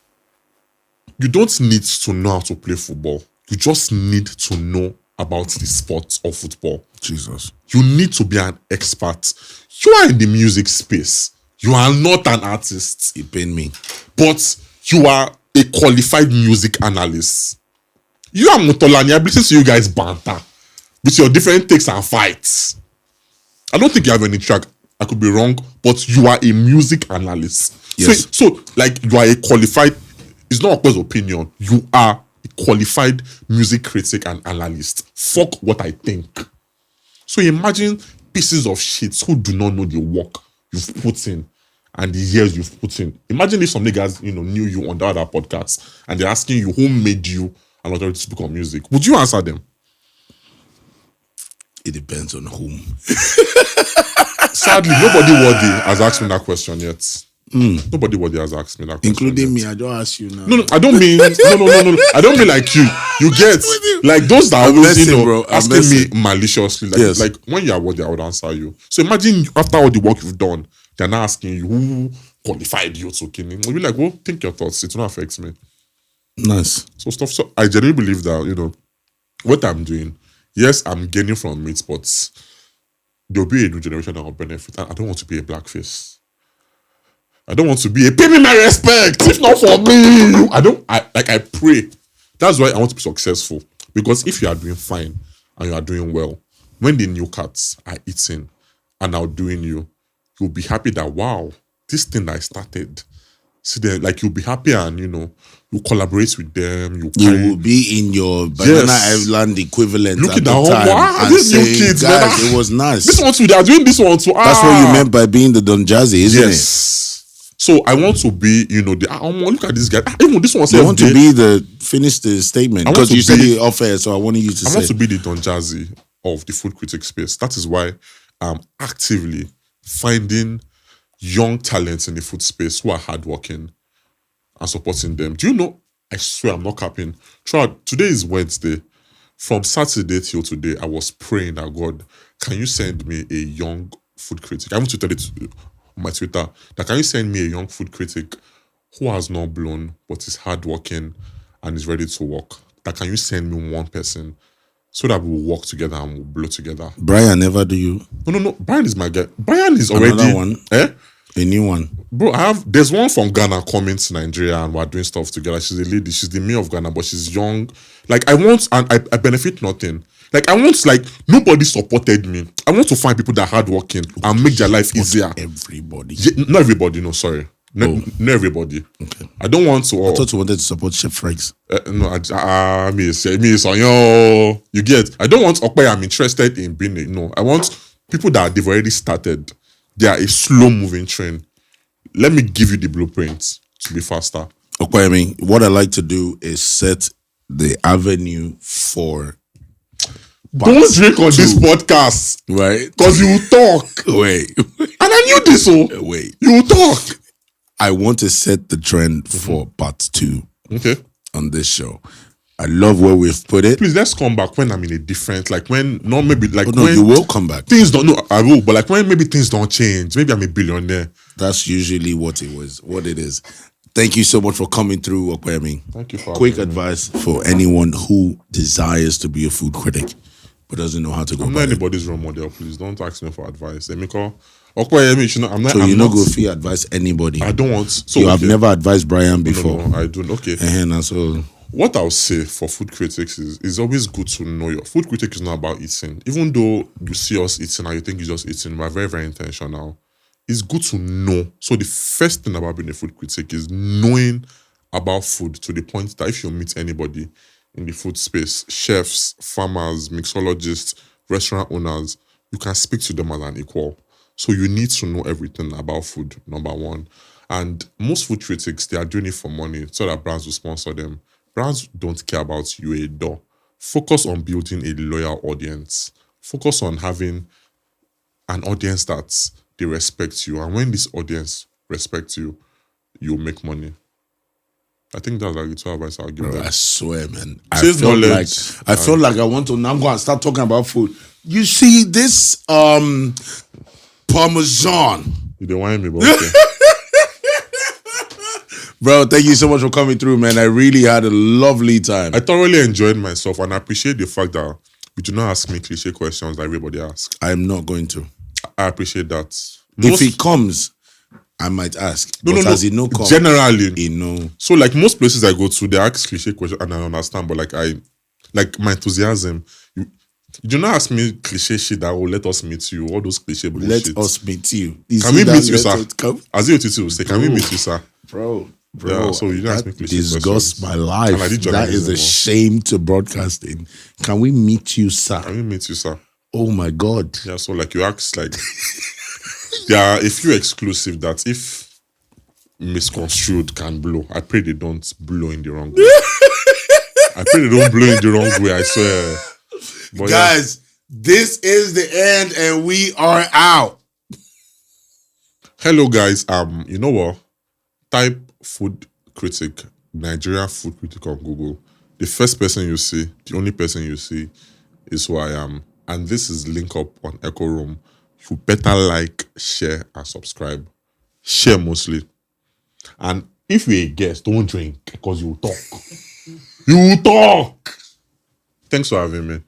You don't need to know how to play football. You just need to know about the sport of football. Jesus. You need to be an expert. You are in the music space. You are not an artist. It pained me. But you are a qualified music analyst. You are Mutolani. I listen to you guys banter with your different takes and fights. I don't think you have any track. I could be wrong, but you are a music analyst. Yes. So like you are a qualified, it's not a person's opinion. You are a qualified music critic and analyst. Fuck what I think. So imagine pieces of shit who do not know the work you've put in and the years you've put in. Imagine if some niggas, knew you on the other podcasts and they're asking you who made you an authority to speak on music. Would you answer them? It depends on whom. Sadly, nobody worthy has asked me that question yet. Nobody worthy has asked me that question. Including me, I don't ask you now. No, I don't mean no. I don't mean like you. You get like those that are always, asking me maliciously. Like when you are worthy, I would answer you. So imagine after all the work you've done, they're now asking you who qualified you to kill him. We'll be like, well, think your thoughts. It will not affect me. Nice. So I genuinely believe that, what I'm doing, yes, I'm gaining from it, but there'll be a new generation that will benefit. I don't want to be a blackface. I don't want to be a pay me my respect. If not for me, I pray. That's why I want to be successful. Because if you are doing fine and you are doing well, when the new cats are eating and outdoing you, you'll be happy that, wow, this thing that I started. See, then, like, you'll be happy and, you collaborate with them. You will be in your Banana Island equivalent look at the time. Wow, these new kids, guys, it was nice. This one too, they are doing this one too. That's what you meant by being the Don Jazzy, isn't it? So I want to be, look at this guy. Even this one says, I want to be finish the statement because you said it off air, so I wanted you to say. I want to be the Don Jazzy of the food critic space. That is why I'm actively finding young talents in the food space who are hardworking and supporting them. Do you know? I swear I'm not capping. Throughout, today is Wednesday. From Saturday till today, I was praying that God, can you send me a young food critic? I want to tell it on my Twitter that can you send me a young food critic who has not blown but is hardworking and is ready to work? That can you send me one person so that we'll work together and we'll blow together? Brian, never do you? No. Brian is my guy. Brian is already another one. A new one. Bro, there's one from Ghana coming to Nigeria and we're doing stuff together. She's a lady, she's the mayor of Ghana, but she's young. Like I benefit nothing. Like I want, like, nobody supported me. I want to find people that are hardworking and make their life easier. Everybody. Yeah, not everybody, no, sorry. Not everybody. Okay. I don't want to. I thought you wanted to support Chef Fregz. You get. I don't want Opeyemi. I'm interested in being I want people that they've already started. They are a slow moving train. Let me give you the blueprint to be faster. Opeyemi, what I like to do is set the avenue for. Don't drink on this podcast, right? Because you talk. Wait, and I knew this. Wait, you talk. I want to set the trend for part 2. Okay. On this show. I love where we've put it. Please, let's come back when I'm in a different, like when, not maybe like no, when you will come back. Things don't, no, I will, but like when maybe things don't change, maybe I'm a billionaire. That's usually what it is. Thank you so much for coming through, Opeyemi. Thank you for quick advice for anyone who desires to be a food critic but doesn't know how to go. I'm not anybody's role model. Please don't ask me for advice. Let me call Opeyemi. So you not go free advice anybody. I don't want. So you have never advised Brian before. No, I don't. Okay. So what I'll say for food critics is it's always good to know your food critic is not about eating. Even though you see us eating and you think you're just eating, we're very, very intentional. It's good to know. So the first thing about being a food critic is knowing about food to the point that if you meet anybody in the food space, chefs, farmers, mixologists, restaurant owners, you can speak to them as an equal. So you need to know everything about food, number one. And most food critics, they are doing it for money so that brands will sponsor them. Brands don't care about you a door. Focus on building a loyal audience. Focus on having an audience that they respect you. And when this audience respects you, you'll make money. I think that's like the 2 advice I'll give them. I swear, man. I felt like I want to now go and start talking about food. You see this Parmesan. You don't want me, but okay. Bro, thank you so much for coming through, man. I really had a lovely time. I thoroughly enjoyed myself and I appreciate the fact that you do not ask me cliche questions that everybody asks. I am not going to. I appreciate that. If it comes, I might ask. No. As it no come, generally, So like most places I go to, they ask cliche questions and I understand. But like my enthusiasm, you do not ask me cliche shit that will let us meet you. All those cliche bullshit. Let us meet you. Can we meet you, sir? As you will say, can we meet you, sir? Bro, yeah, so you ask me cliche disgust my life. That is a shame to broadcasting. Can we meet you, sir? Can we meet you, sir? Oh my God. Yeah, so like you ask like there are a few exclusive that if misconstrued can blow. I pray they don't blow in the wrong way. I pray they don't blow in the wrong way, I swear. But guys, this is the end and we are out. Hello guys, you know what? Type food critic, Nigerian food critic on Google. The first person you see, the only person you see is who I am. And this is TheLinkUp on Echooroom. You better like, share, and subscribe. Share mostly. And if you're a guest, don't drink because you talk. You talk. Thanks for having me.